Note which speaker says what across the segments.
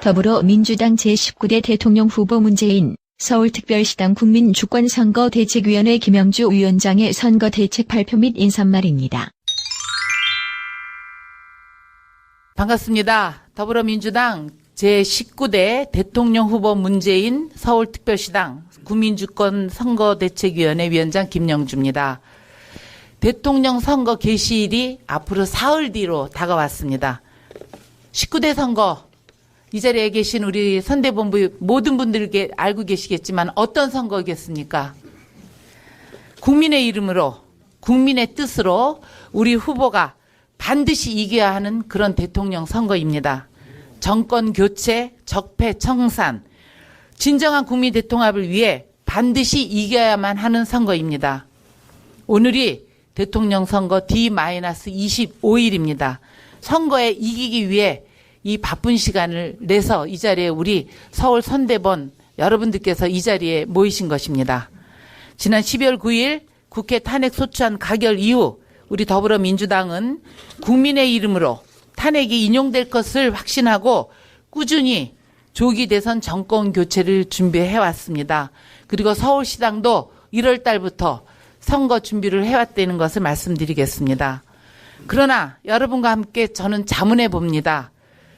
Speaker 1: 더불어민주당 제19대 대통령 후보 문재인, 서울특별시당 국민주권선거대책위원회 김영주 위원장의 선거대책 발표 및 인사말입니다.
Speaker 2: 반갑습니다. 더불어민주당 제19대 대통령 후보 문재인, 서울특별시당 국민주권선거대책위원회 위원장 김영주입니다. 대통령 선거 개시일이 앞으로 사흘 뒤로 다가왔습니다. 19대 선거, 이 자리에 계신 우리 선대본부 모든 분들께 알고 계시겠지만 어떤 선거겠습니까? 국민의 이름으로, 국민의 뜻으로 우리 후보가 반드시 이겨야 하는 그런 대통령 선거입니다. 정권 교체, 적폐 청산, 진정한 국민 대통합을 위해 반드시 이겨야만 하는 선거입니다. 오늘이 대통령 선거 D-25일입니다. 선거에 이기기 위해 이 바쁜 시간을 내서 이 자리에 우리 서울 선대본 여러분들께서 이 자리에 모이신 것입니다. 지난 12월 9일 국회 탄핵 소추안 가결 이후 우리 더불어민주당은 국민의 이름으로 탄핵이 인용될 것을 확신하고 꾸준히 조기 대선 정권 교체를 준비해왔습니다. 그리고 서울시당도 1월 달부터 선거 준비를 해왔다는 것을 말씀드리겠습니다. 그러나 여러분과 함께 저는 자문해 봅니다.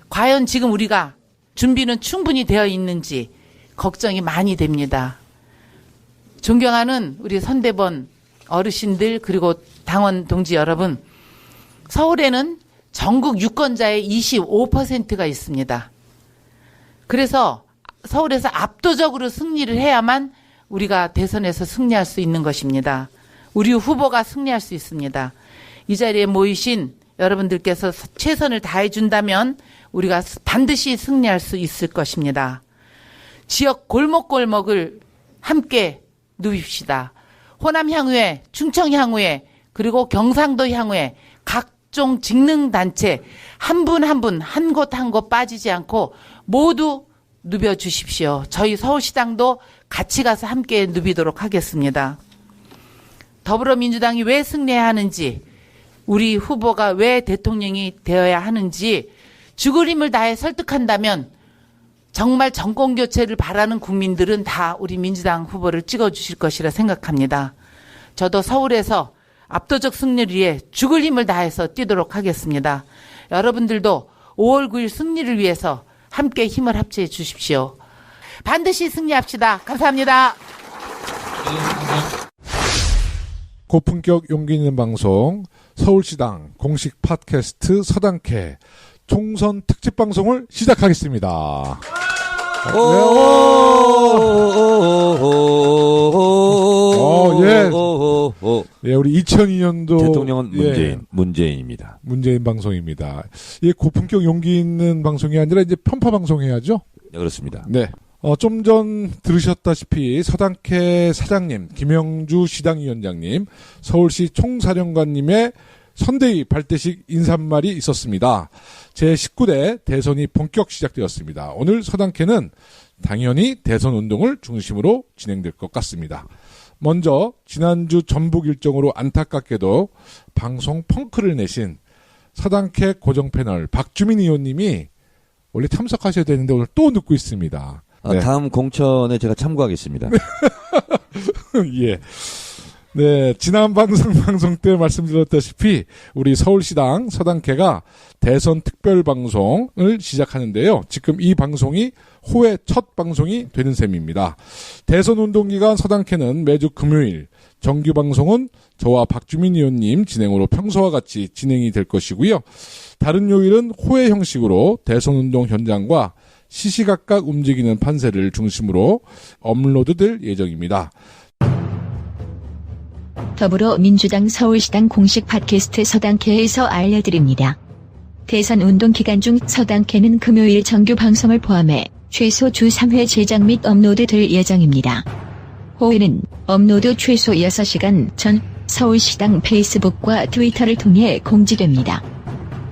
Speaker 2: 과연 지금 우리가 준비는 충분히 되어 있는지 걱정이 많이 됩니다. 존경하는 우리 선대본 어르신들 그리고 당원 동지 여러분, 서울에는 전국 유권자의 25%가 있습니다. 그래서 서울에서 압도적으로 승리를 해야만 우리가 대선에서 승리할 수 있는 것입니다. 우리 후보가 승리할 수 있습니다. 이 자리에 모이신 여러분들께서 최선을 다해준다면 우리가 반드시 승리할 수 있을 것입니다. 지역 골목골목을 함께 누빕시다. 호남 향후에, 충청 향후에, 그리고 경상도 향후에 각종 직능단체 한 분 한 분, 한 곳 한 곳 빠지지 않고 모두 누벼주십시오. 저희 서울시당도 같이 가서 함께 누비도록 하겠습니다. 더불어민주당이 왜 승리해야 하는지, 우리 후보가 왜 대통령이 되어야 하는지 죽을 힘을 다해 설득한다면 정말 정권교체를 바라는 국민들은 다 우리 민주당 후보를 찍어주실 것이라 생각합니다. 저도 서울에서 압도적 승리를 위해 죽을 힘을 다해서 뛰도록 하겠습니다. 여러분들도 5월 9일 승리를 위해서 함께 힘을 합치해 주십시오. 반드시 승리합시다. 감사합니다.
Speaker 3: 고품격 용기 있는 방송 서울시당 공식 팟캐스트 서당캐 총선 특집 방송을 시작하겠습니다. 예, 우리 2002년도
Speaker 4: 대통령은 문재인입니다.
Speaker 3: 문재인 방송입니다. 이 고품격 용기 있는 방송이 아니라 이제 편파 방송 해야죠?
Speaker 4: 네, 그렇습니다.
Speaker 3: 네. 좀 전 들으셨다시피 서당캐 사장님, 김영주 시당위원장님, 서울시 총사령관님의 선대위 발대식 인사말이 있었습니다. 제19대 대선이 본격 시작되었습니다. 오늘 서당캐는 당연히 대선 운동을 중심으로 진행될 것 같습니다. 먼저 지난주 전북 일정으로 안타깝게도 방송 펑크를 내신 서당캐 고정 패널 박주민 의원님이 원래 참석하셔야 되는데 오늘 또 늦고 있습니다. 네.
Speaker 4: 다음 공천에 제가 참고하겠습니다.
Speaker 3: 예. 네, 지난 방송 때 말씀드렸다시피 우리 서울시당 서당캐가 대선 특별 방송을 시작하는데요. 지금 이 방송이 호의 첫 방송이 되는 셈입니다. 대선 운동 기간 서당캐는 매주 금요일, 정규 방송은 저와 박주민 의원님 진행으로 평소와 같이 진행이 될 것이고요. 다른 요일은 호의 형식으로 대선 운동 현장과 시시각각 움직이는 판세를 중심으로 업로드될 예정입니다.
Speaker 1: 더불어민주당 서울시당 공식 팟캐스트 서당캐에서 알려드립니다. 대선 운동 기간 중 서당캐는 금요일 정규 방송을 포함해 최소 주 3회 제작 및 업로드될 예정입니다. 호회는 업로드 최소 6시간 전 서울시당 페이스북과 트위터를 통해 공지됩니다.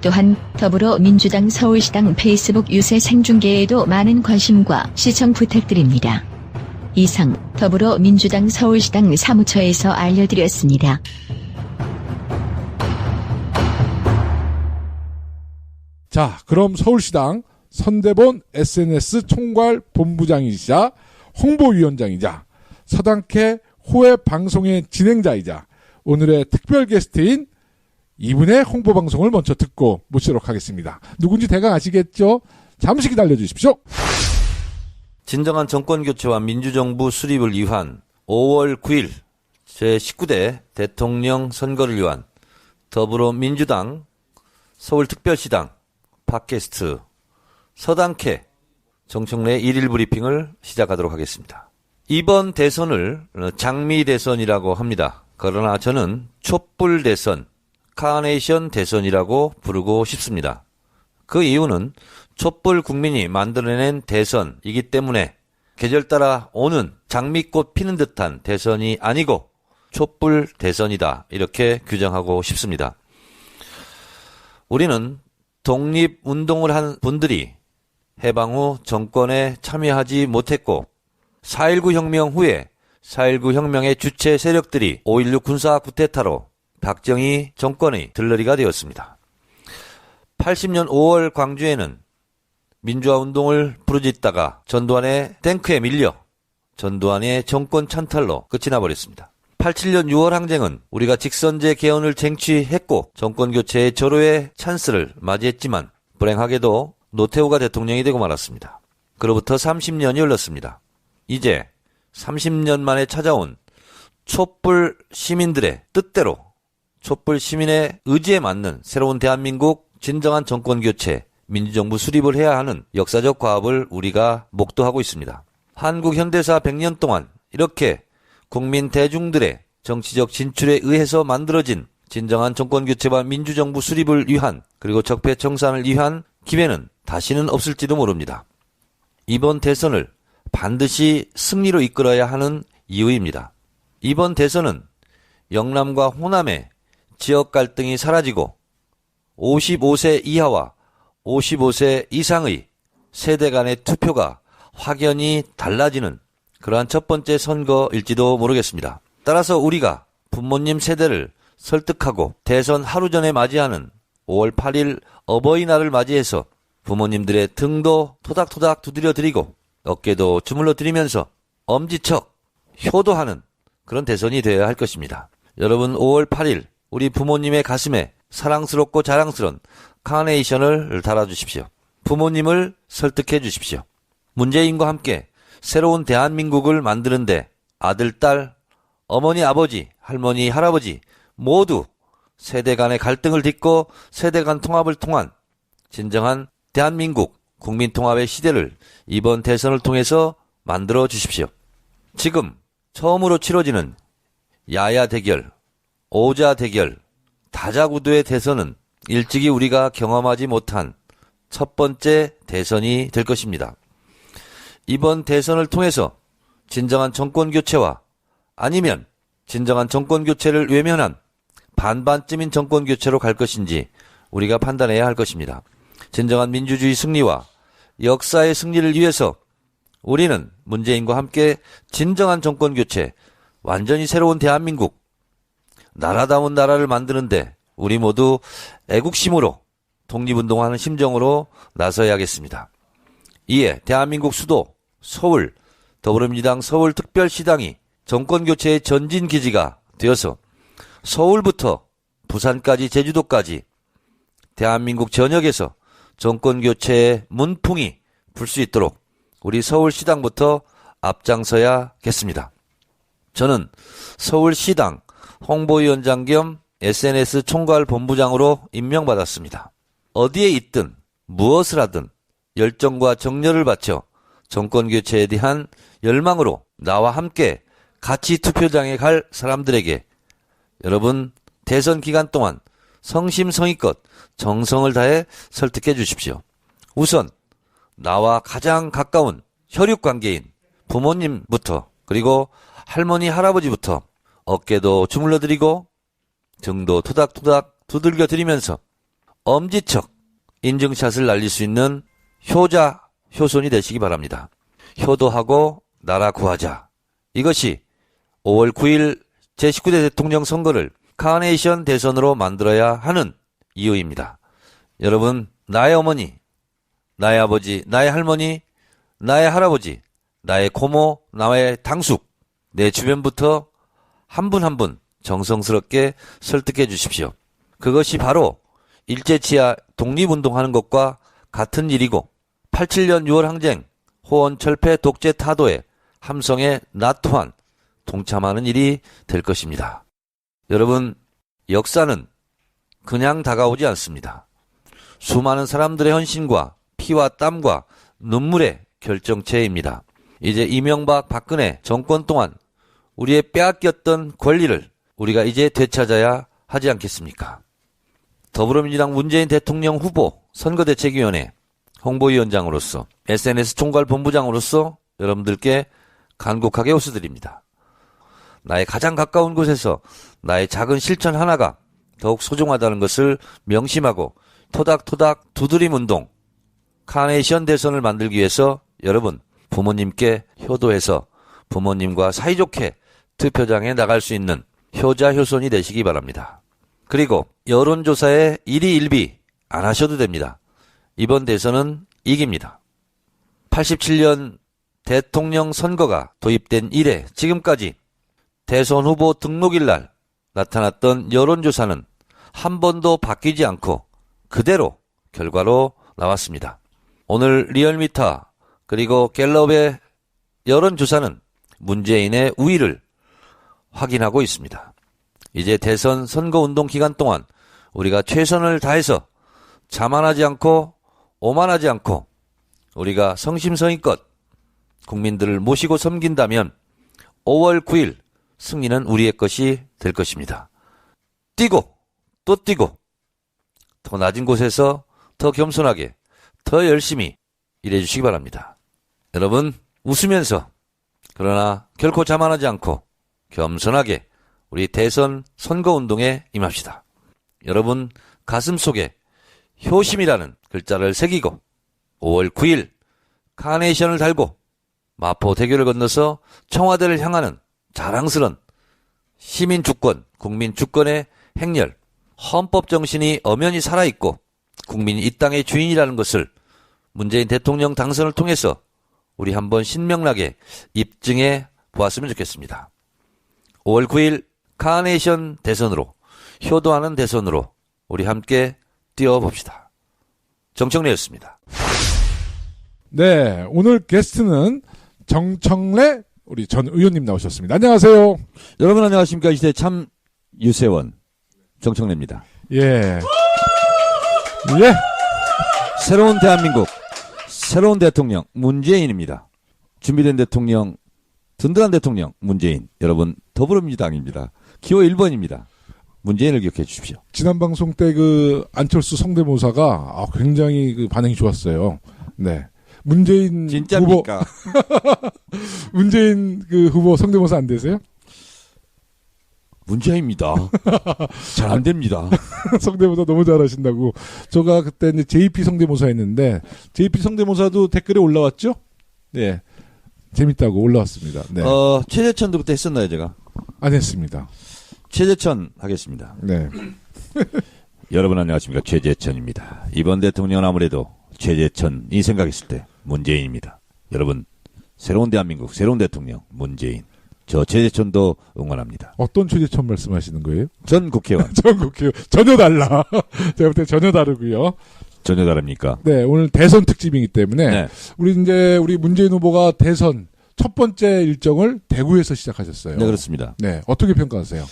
Speaker 1: 또한 더불어민주당 서울시당 페이스북 유세 생중계에도 많은 관심과 시청 부탁드립니다. 이상 더불어민주당 서울시당 사무처에서 알려드렸습니다.
Speaker 3: 자, 그럼 서울시당 선대본 SNS 총괄 본부장이시자 홍보위원장이자 서당캐 호외 방송의 진행자이자 오늘의 특별 게스트인 이분의 홍보방송을 먼저 듣고 모시도록 하겠습니다. 누군지 대강 아시겠죠? 잠시 기다려 주십시오.
Speaker 4: 진정한 정권교체와 민주정부 수립을 위한 5월 9일 제19대 대통령 선거를 위한 더불어민주당 서울특별시당 팟캐스트 서당캐 정청래 1일 브리핑을 시작하도록 하겠습니다. 이번 대선을 장미 대선이라고 합니다. 그러나 저는 촛불 대선, 카네이션 대선이라고 부르고 싶습니다. 그 이유는 촛불 국민이 만들어낸 대선이기 때문에 계절 따라 오는 장미꽃 피는 듯한 대선이 아니고 촛불 대선이다. 이렇게 규정하고 싶습니다. 우리는 독립운동을 한 분들이 해방 후 정권에 참여하지 못했고 4.19 혁명 후에 4.19 혁명의 주체 세력들이 5.16 군사 쿠데타로 박정희 정권의 들러리가 되었습니다. 80년 5월 광주에는 민주화운동을 부르짖다가 전두환의 탱크에 밀려 전두환의 정권 찬탈로 끝이 나버렸습니다. 87년 6월 항쟁은 우리가 직선제 개헌을 쟁취했고 정권교체의 절호의 찬스를 맞이했지만 불행하게도 노태우가 대통령이 되고 말았습니다. 그로부터 30년이 흘렀습니다. 이제 30년 만에 찾아온 촛불 시민들의 뜻대로 촛불 시민의 의지에 맞는 새로운 대한민국 진정한 정권교체, 민주정부 수립을 해야 하는 역사적 과업을 우리가 목도하고 있습니다. 한국 현대사 100년 동안 이렇게 국민 대중들의 정치적 진출에 의해서 만들어진 진정한 정권교체와 민주정부 수립을 위한 그리고 적폐청산을 위한 기회는 다시는 없을지도 모릅니다. 이번 대선을 반드시 승리로 이끌어야 하는 이유입니다. 이번 대선은 영남과 호남의 지역 갈등이 사라지고 55세 이하와 55세 이상의 세대 간의 투표가 확연히 달라지는 그러한 첫 번째 선거일지도 모르겠습니다. 따라서 우리가 부모님 세대를 설득하고 대선 하루 전에 맞이하는 5월 8일 어버이날을 맞이해서 부모님들의 등도 토닥토닥 두드려드리고 어깨도 주물러 드리면서 엄지척 효도하는 그런 대선이 되어야 할 것입니다. 여러분 5월 8일 우리 부모님의 가슴에 사랑스럽고 자랑스러운 카네이션을 달아주십시오. 부모님을 설득해 주십시오. 문재인과 함께 새로운 대한민국을 만드는데 아들, 딸, 어머니, 아버지, 할머니, 할아버지 모두 세대 간의 갈등을 딛고 세대 간 통합을 통한 진정한 대한민국 국민통합의 시대를 이번 대선을 통해서 만들어 주십시오. 지금 처음으로 치러지는 야야 대결, 오자 대결, 다자구도의 대선은 일찍이 우리가 경험하지 못한 첫 번째 대선이 될 것입니다. 이번 대선을 통해서 진정한 정권교체와 아니면 진정한 정권교체를 외면한 반반쯤인 정권교체로 갈 것인지 우리가 판단해야 할 것입니다. 진정한 민주주의 승리와 역사의 승리를 위해서 우리는 문재인과 함께 진정한 정권교체, 완전히 새로운 대한민국, 나라다운 나라를 만드는데 우리 모두 애국심으로 독립운동하는 심정으로 나서야겠습니다. 이에 대한민국 수도 서울, 더불어민주당 서울특별시당이 정권교체의 전진기지가 되어서 서울부터 부산까지 제주도까지 대한민국 전역에서 정권교체의 문풍이 불 수 있도록 우리 서울시당부터 앞장서야겠습니다. 저는 서울시당 홍보위원장 겸 SNS 총괄 본부장으로 임명받았습니다. 어디에 있든 무엇을 하든 열정과 정열을 바쳐 정권교체에 대한 열망으로 나와 함께 같이 투표장에 갈 사람들에게 여러분 대선 기간 동안 성심성의껏 정성을 다해 설득해 주십시오. 우선 나와 가장 가까운 혈육관계인 부모님부터 그리고 할머니 할아버지부터 어깨도 주물러 드리고 등도 토닥토닥 두들겨 드리면서 엄지척 인증샷을 날릴 수 있는 효자 효손이 되시기 바랍니다. 효도하고 나라 구하자. 이것이 5월 9일 제19대 대통령 선거를 카네이션 대선으로 만들어야 하는 이유입니다. 여러분, 나의 어머니, 나의 아버지, 나의 할머니, 나의 할아버지, 나의 고모, 나의 당숙, 내 주변부터 한 분 한 분 정성스럽게 설득해 주십시오. 그것이 바로 일제치하 독립운동하는 것과 같은 일이고 87년 6월 항쟁, 호원 철폐 독재 타도의 함성에 나 또한 동참하는 일이 될 것입니다. 여러분, 역사는 그냥 다가오지 않습니다. 수많은 사람들의 헌신과 피와 땀과 눈물의 결정체입니다. 이제 이명박 박근혜 정권 동안 우리의 빼앗겼던 권리를 우리가 이제 되찾아야 하지 않겠습니까? 더불어민주당 문재인 대통령 후보 선거대책위원회 홍보위원장으로서 SNS 총괄본부장으로서 여러분들께 간곡하게 호소드립니다. 나의 가장 가까운 곳에서 나의 작은 실천 하나가 더욱 소중하다는 것을 명심하고 토닥토닥 두드림 운동 카네이션 대선을 만들기 위해서 여러분 부모님께 효도해서 부모님과 사이좋게 투표장에 나갈 수 있는 효자효손이 되시기 바랍니다. 그리고 여론조사에 일희일비 안 하셔도 됩니다. 이번 대선은 이깁니다. 87년 대통령 선거가 도입된 이래 지금까지 대선 후보 등록일 날 나타났던 여론조사는 한 번도 바뀌지 않고 그대로 결과로 나왔습니다. 오늘 리얼미터 그리고 갤럽의 여론조사는 문재인의 우위를 확인하고 있습니다. 이제 대선 선거운동 기간 동안 우리가 최선을 다해서 자만하지 않고 오만하지 않고 우리가 성심성의껏 국민들을 모시고 섬긴다면 5월 9일 승리는 우리의 것이 될 것입니다. 뛰고 또 뛰고 더 낮은 곳에서 더 겸손하게 더 열심히 일해 주시기 바랍니다. 여러분 웃으면서 그러나 결코 자만하지 않고 겸손하게 우리 대선 선거운동에 임합시다. 여러분 가슴속에 효심이라는 글자를 새기고 5월 9일 카네이션을 달고 마포대교를 건너서 청와대를 향하는 자랑스런 시민주권, 국민주권의 행렬, 헌법정신이 엄연히 살아있고 국민이 이 땅의 주인이라는 것을 문재인 대통령 당선을 통해서 우리 한번 신명나게 입증해 보았으면 좋겠습니다. 5월 9일 카네이션 대선으로, 효도하는 대선으로 우리 함께 뛰어봅시다. 정청래였습니다.
Speaker 3: 네, 오늘 게스트는 정청래 우리 전 의원님 나오셨습니다. 안녕하세요.
Speaker 5: 여러분 안녕하십니까. 이 시대 참 유세원 정청래입니다.
Speaker 3: 예. 예.
Speaker 5: 새로운 대한민국 새로운 대통령 문재인입니다. 준비된 대통령 든든한 대통령 문재인. 여러분 더불어민주당입니다. 기호 1번입니다. 문재인을 기억해 주십시오.
Speaker 3: 지난 방송 때 그 안철수 성대모사가 굉장히 그 반응이 좋았어요. 네. 문재인
Speaker 5: 진짜입니까?
Speaker 3: 후보 문재인 그 후보 성대모사 안 되세요?
Speaker 5: 문재인입니다. 잘 안 됩니다.
Speaker 3: 성대모사 너무 잘하신다고. 제가 그때 이제 JP 성대모사 했는데 JP 성대모사도 댓글에 올라왔죠? 네. 재밌다고 올라왔습니다. 네.
Speaker 5: 최재천도 그때 했었나요, 제가?
Speaker 3: 안 했습니다.
Speaker 5: 최재천 하겠습니다.
Speaker 3: 네.
Speaker 5: 여러분 안녕하십니까. 최재천입니다. 이번 대통령은 아무래도 최재천이 생각했을 때 문재인입니다. 여러분 새로운 대한민국 새로운 대통령 문재인. 저 최재천도 응원합니다.
Speaker 3: 어떤 최재천 말씀하시는 거예요?
Speaker 5: 전 국회의원.
Speaker 3: 전 국회의원. 전혀 달라. 제가 볼 때 전혀 다르고요.
Speaker 5: 전혀 다릅니까?
Speaker 3: 네, 오늘 대선 특집이기 때문에
Speaker 5: 네.
Speaker 3: 우리 문재인 후보가 대선 첫 번째 일정을 대구에서 시작하셨어요.
Speaker 5: 네, 그렇습니다.
Speaker 3: 네, 어떻게 평가하세요?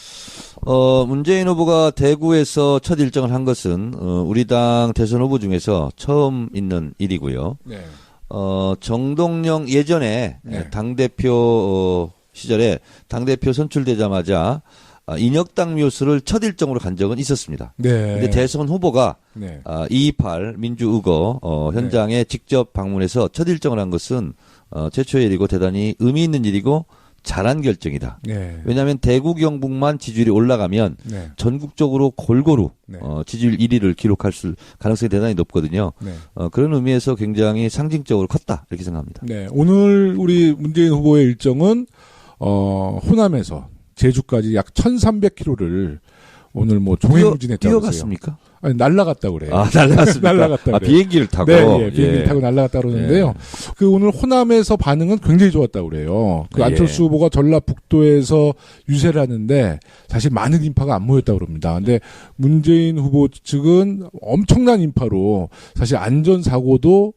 Speaker 5: 문재인 후보가 대구에서 첫 일정을 한 것은 우리 당 대선 후보 중에서 처음 있는 일이고요.
Speaker 3: 네.
Speaker 5: 정동영 예전에
Speaker 3: 네.
Speaker 5: 당대표 시절에 당대표 선출되자마자 인혁당 묘수를 첫 일정으로 간 적은 있었습니다.
Speaker 3: 네.
Speaker 5: 근데 대선 후보가
Speaker 3: 네.
Speaker 5: 228 민주의거 현장에 직접 방문해서 첫 일정을 한 것은 최초의 일이고 대단히 의미 있는 일이고 잘한 결정이다.
Speaker 3: 네.
Speaker 5: 왜냐하면 대구 경북만 지지율이 올라가면
Speaker 3: 네.
Speaker 5: 전국적으로 골고루
Speaker 3: 네.
Speaker 5: 지지율 1위를 기록할 가능성이 대단히 높거든요.
Speaker 3: 네.
Speaker 5: 그런 의미에서 굉장히 상징적으로 컸다 이렇게 생각합니다.
Speaker 3: 네. 오늘 우리 문재인 후보의 일정은 호남에서 제주까지 약 1,300km를 오늘 뭐 종횡무진했다고
Speaker 5: 뛰어갔습니까?
Speaker 3: 아니, 날라갔다고 그래요.
Speaker 5: 아, 날라갔습니까?
Speaker 3: 날라갔다
Speaker 5: 아,
Speaker 3: 그래요.
Speaker 5: 비행기를 타고.
Speaker 3: 네, 비행기를 타고 날라갔다 그러는데요.
Speaker 5: 예.
Speaker 3: 그 오늘 호남에서 반응은 굉장히 좋았다고 그래요. 그
Speaker 5: 예.
Speaker 3: 안철수 후보가 전라북도에서 유세를 하는데 사실 많은 인파가 안 모였다고 그럽니다. 근데 문재인 후보 측은 엄청난 인파로 사실 안전사고도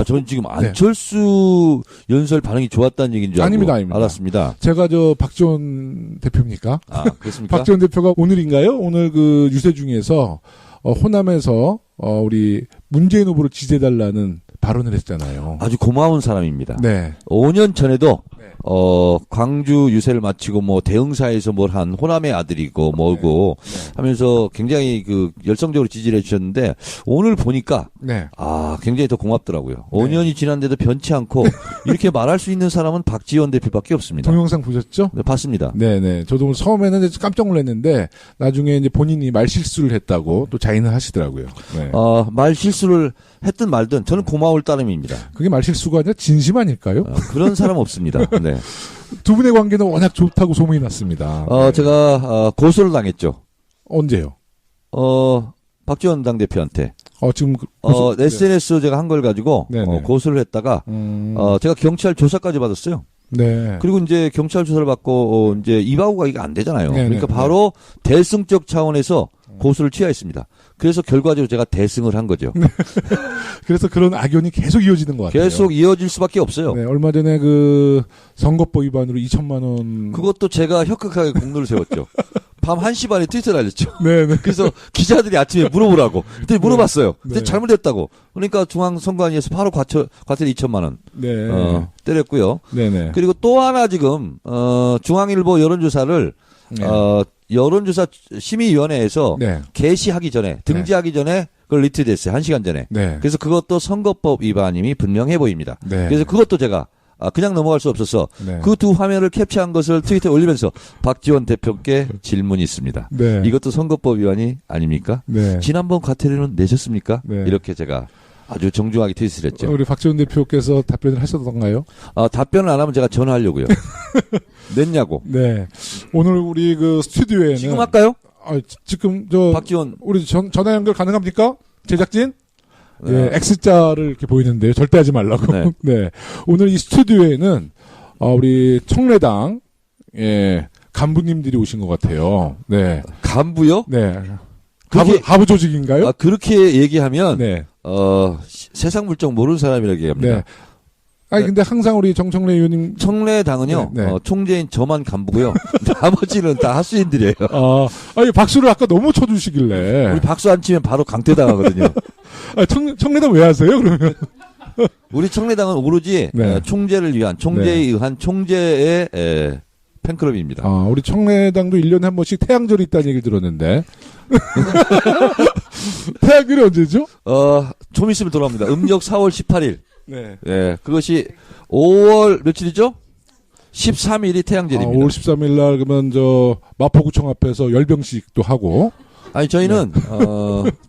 Speaker 5: 저는 지금 안철수 연설 반응이 좋았다는 얘기인 줄 알고
Speaker 3: 아닙니다.
Speaker 5: 알았습니다.
Speaker 3: 제가 박지원 대표입니까?
Speaker 5: 아, 그렇습니까?
Speaker 3: 박지원 대표가 오늘인가요? 오늘 그 유세 중에서 호남에서 우리 문재인 후보를 지지해달라는 발언을 했잖아요.
Speaker 5: 아주 고마운 사람입니다.
Speaker 3: 네.
Speaker 5: 5년 전에도
Speaker 3: 네.
Speaker 5: 광주 유세를 마치고 뭐 대흥사에서 뭘 한 호남의 아들이고 뭐고
Speaker 3: 네.
Speaker 5: 하면서 굉장히 그 열성적으로 지지를 해주셨는데 오늘 보니까
Speaker 3: 네.
Speaker 5: 굉장히 더 고맙더라고요. 5년이 지난데도 변치 않고 이렇게 말할 수 있는 사람은 박지원 대표밖에 없습니다.
Speaker 3: 동영상 보셨죠?
Speaker 5: 네, 봤습니다.
Speaker 3: 네네. 저도 처음에는 이제 깜짝 놀랐는데 나중에 이제 본인이 말 실수를 했다고 또 자인을 하시더라고요. 네.
Speaker 5: 말 실수를 했든 말든 저는 고마울 따름입니다.
Speaker 3: 그게 말 실수가 아니라 진심 아닐까요?
Speaker 5: 그런 사람 없습니다. 네.
Speaker 3: 두 분의 관계는 워낙 좋다고 소문이 났습니다. 네.
Speaker 5: 제가 고소를 당했죠.
Speaker 3: 언제요?
Speaker 5: 박지원 당대표한테.
Speaker 3: 지금
Speaker 5: SNS 제가 한 걸 가지고
Speaker 3: 네네.
Speaker 5: 고소를 했다가 제가 경찰 조사까지 받았어요.
Speaker 3: 네.
Speaker 5: 그리고 이제 경찰 조사를 받고 이제 입하고가 이게 안 되잖아요.
Speaker 3: 네네.
Speaker 5: 그러니까 바로 대승적 차원에서 고소를 취하했습니다. 그래서 결과적으로 제가 대승을 한 거죠.
Speaker 3: 그래서 그런 악연이 계속 이어지는 것 같아요.
Speaker 5: 계속 이어질 수밖에 없어요.
Speaker 3: 네, 얼마 전에 그 선거법 위반으로 2천만 원.
Speaker 5: 그것도 제가 혁혁하게 공로를 세웠죠. 밤 1시 반에 트위터를 알렸죠.
Speaker 3: 네네.
Speaker 5: 그래서 기자들이 아침에 물어보라고. 그때 물어봤어요. 근데
Speaker 3: 네.
Speaker 5: 잘못했다고. 그러니까 중앙선관위에서 바로 과태료 2천만 원
Speaker 3: 네.
Speaker 5: 때렸고요.
Speaker 3: 네네.
Speaker 5: 그리고 또 하나 지금 중앙일보 여론조사를
Speaker 3: 네.
Speaker 5: 여론조사 심의위원회에서
Speaker 3: 네.
Speaker 5: 개시하기 전에 등재하기 전에 그걸 리트됐어요. 1시간 전에.
Speaker 3: 네.
Speaker 5: 그래서 그것도 선거법 위반임이 분명해 보입니다.
Speaker 3: 네.
Speaker 5: 그래서 그것도 제가 그냥 넘어갈 수 없어서
Speaker 3: 네.
Speaker 5: 그 두 화면을 캡처한 것을 트위터에 올리면서 박지원 대표께 질문이 있습니다.
Speaker 3: 네.
Speaker 5: 이것도 선거법 위반이 아닙니까?
Speaker 3: 네.
Speaker 5: 지난번 과태료는 내셨습니까?
Speaker 3: 네.
Speaker 5: 이렇게 제가 아주 정중하게 트윗을 했죠.
Speaker 3: 우리 박지원 대표께서 답변을 하셨던가요?
Speaker 5: 답변을 안 하면 제가 전화하려고요. 냈냐고.
Speaker 3: 네. 오늘 우리 그 스튜디오에는
Speaker 5: 지금 할까요?
Speaker 3: 지금
Speaker 5: 박지원.
Speaker 3: 우리 전화 연결 가능합니까? 제작진?
Speaker 5: 네.
Speaker 3: 예, X자를 이렇게 보이는데요. 절대 하지 말라고.
Speaker 5: 네.
Speaker 3: 네. 오늘 이 스튜디오에는 우리 청래당 간부님들이 오신 것 같아요. 네.
Speaker 5: 간부요?
Speaker 3: 네.
Speaker 5: 그렇게-
Speaker 3: 하부 조직인가요?
Speaker 5: 그렇게 얘기하면
Speaker 3: 네.
Speaker 5: 세상 물정 모르는 사람이라고 얘기합니다.
Speaker 3: 네. 아니 근데 항상 우리 정청래 의원님
Speaker 5: 청래당은요,
Speaker 3: 네, 네.
Speaker 5: 총재인 저만 간부고요. 나머지는 다 하수인들이에요.
Speaker 3: 아니 박수를 아까 너무 쳐주시길래
Speaker 5: 우리 박수 안 치면 바로 강퇴당하거든요.
Speaker 3: 청래당 왜 하세요 그러면?
Speaker 5: 우리 청래당은 오로지
Speaker 3: 네.
Speaker 5: 총재를 위한 총재에 의한 총재의 팬클럽입니다.
Speaker 3: 우리 청래당도 1년에 한 번씩 태양절이 있다는 얘기 들었는데 태양절이 언제죠?
Speaker 5: 좀 있으면 돌아옵니다. 음력 4월 18일.
Speaker 3: 네.
Speaker 5: 예, 그것이 5월 며칠이죠? 13일이 태양절입니다.
Speaker 3: 5월 13일 날 그러면 마포구청 앞에서 열병식도 하고.
Speaker 5: 아니 저희는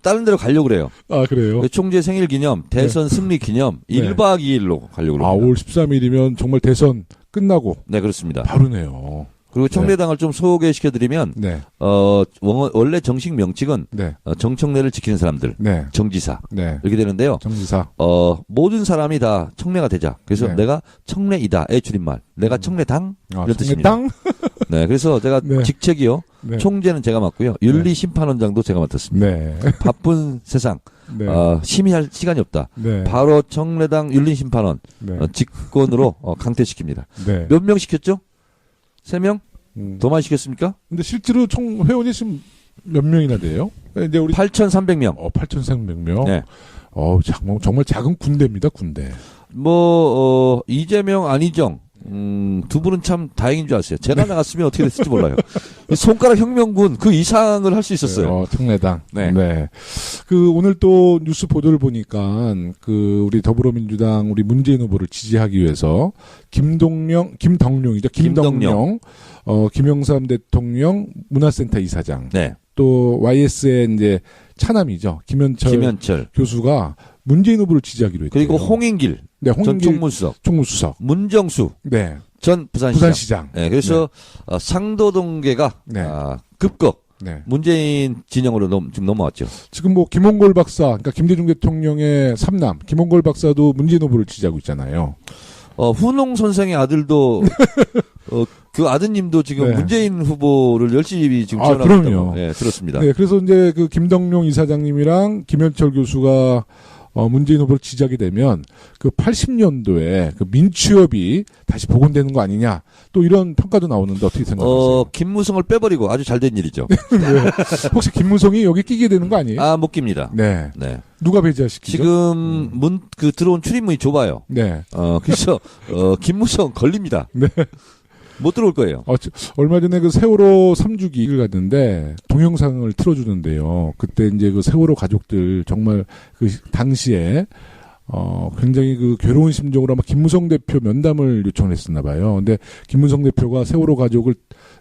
Speaker 5: 다른 데로 가려고 그래요.
Speaker 3: 그래요?
Speaker 5: 총재 생일 기념, 대선 승리 기념
Speaker 3: 네.
Speaker 5: 1박 2일로 가려고 그럽니다.
Speaker 3: 5월 13일이면 정말 대선 끝나고
Speaker 5: 네, 그렇습니다.
Speaker 3: 바로네요.
Speaker 5: 그리고 청래당을 좀 소개시켜드리면
Speaker 3: 네.
Speaker 5: 원래 정식 명칭은
Speaker 3: 네.
Speaker 5: 정청래를 지키는 사람들,
Speaker 3: 네.
Speaker 5: 정지사
Speaker 3: 네.
Speaker 5: 이렇게 되는데요.
Speaker 3: 정지사.
Speaker 5: 모든 사람이 다 청래가 되자. 그래서
Speaker 3: 네.
Speaker 5: 내가 청래이다의 줄임말. 내가 청래당 이런 뜻입니다.
Speaker 3: 청래당?
Speaker 5: 네, 그래서 제가
Speaker 3: 네.
Speaker 5: 직책이요.
Speaker 3: 네.
Speaker 5: 총재는 제가 맡고요. 윤리심판원장도 제가 맡았습니다.
Speaker 3: 네.
Speaker 5: 바쁜 세상.
Speaker 3: 네.
Speaker 5: 심의할 시간이 없다.
Speaker 3: 네.
Speaker 5: 바로 청래당 윤리심판원
Speaker 3: 네.
Speaker 5: 직권으로 강퇴시킵니다.
Speaker 3: 네.
Speaker 5: 몇 명 시켰죠? 3명? 더 많이 시켰습니까?
Speaker 3: 근데 실제로 총 회원이 지금 몇 명이나 돼요? 이제 우리
Speaker 5: 8,300명.
Speaker 3: 8,300명.
Speaker 5: 네.
Speaker 3: 정말 작은 군대입니다, 군대.
Speaker 5: 이재명, 안희정, 두 분은 참 다행인 줄 아세요. 제가 나갔으면 어떻게 됐을지 몰라요. 손가락 혁명군 그 이상을 할 수 있었어요.
Speaker 3: 청래당.
Speaker 5: 네.
Speaker 3: 오늘 또 뉴스 보도를 보니까 우리 더불어민주당 우리 문재인 후보를 지지하기 위해서 김덕룡이죠. 김덕룡. 김영삼 대통령 문화센터 이사장.
Speaker 5: 네.
Speaker 3: 또 YS의 이제 차남이죠. 김현철 교수가 문재인 후보를 지지하기로 했죠.
Speaker 5: 그리고 홍인길.
Speaker 3: 네,
Speaker 5: 전
Speaker 3: 총무수석.
Speaker 5: 문정수.
Speaker 3: 네.
Speaker 5: 전 부산시장.
Speaker 3: 부산시장.
Speaker 5: 네, 그래서 상도동계가
Speaker 3: 네.
Speaker 5: 급거
Speaker 3: 네.
Speaker 5: 문재인 진영으로 지금 넘어왔죠.
Speaker 3: 지금 뭐 김홍걸 박사, 그러니까 김대중 대통령의 삼남 김홍걸 박사도 문재인 후보를 지지하고 있잖아요.
Speaker 5: 훈홍 선생의 아들도 그 아드님도 지금
Speaker 3: 네.
Speaker 5: 문재인 후보를 열심히 지금 지원하고
Speaker 3: 그럼요.
Speaker 5: 있다고 들었습니다.
Speaker 3: 네, 그래서 이제 그 김덕룡 이사장님이랑 김현철 교수가 문재인 후보를 지지하게 되면 그 80년도에 그 민취업이 다시 복원되는 거 아니냐 또 이런 평가도 나오는데 어떻게 생각하세요?
Speaker 5: 김무성을 빼버리고 아주 잘된 일이죠.
Speaker 3: 네. 혹시 김무성이 여기 끼게 되는 거 아니에요?
Speaker 5: 못 낍니다.
Speaker 3: 네.
Speaker 5: 네.
Speaker 3: 누가 배제시키죠?
Speaker 5: 지금 들어온 출입문이 좁아요.
Speaker 3: 네.
Speaker 5: 그래서 김무성 걸립니다.
Speaker 3: 네.
Speaker 5: 못 들어올 거예요.
Speaker 3: 얼마 전에 그 세월호 3주기를 갔는데 동영상을 틀어주는데요. 그때 이제 그 세월호 가족들 정말 그 당시에 굉장히 그 괴로운 심정으로 아마 김무성 대표 면담을 요청을 했었나 봐요. 근데 김무성 대표가 세월호 가족을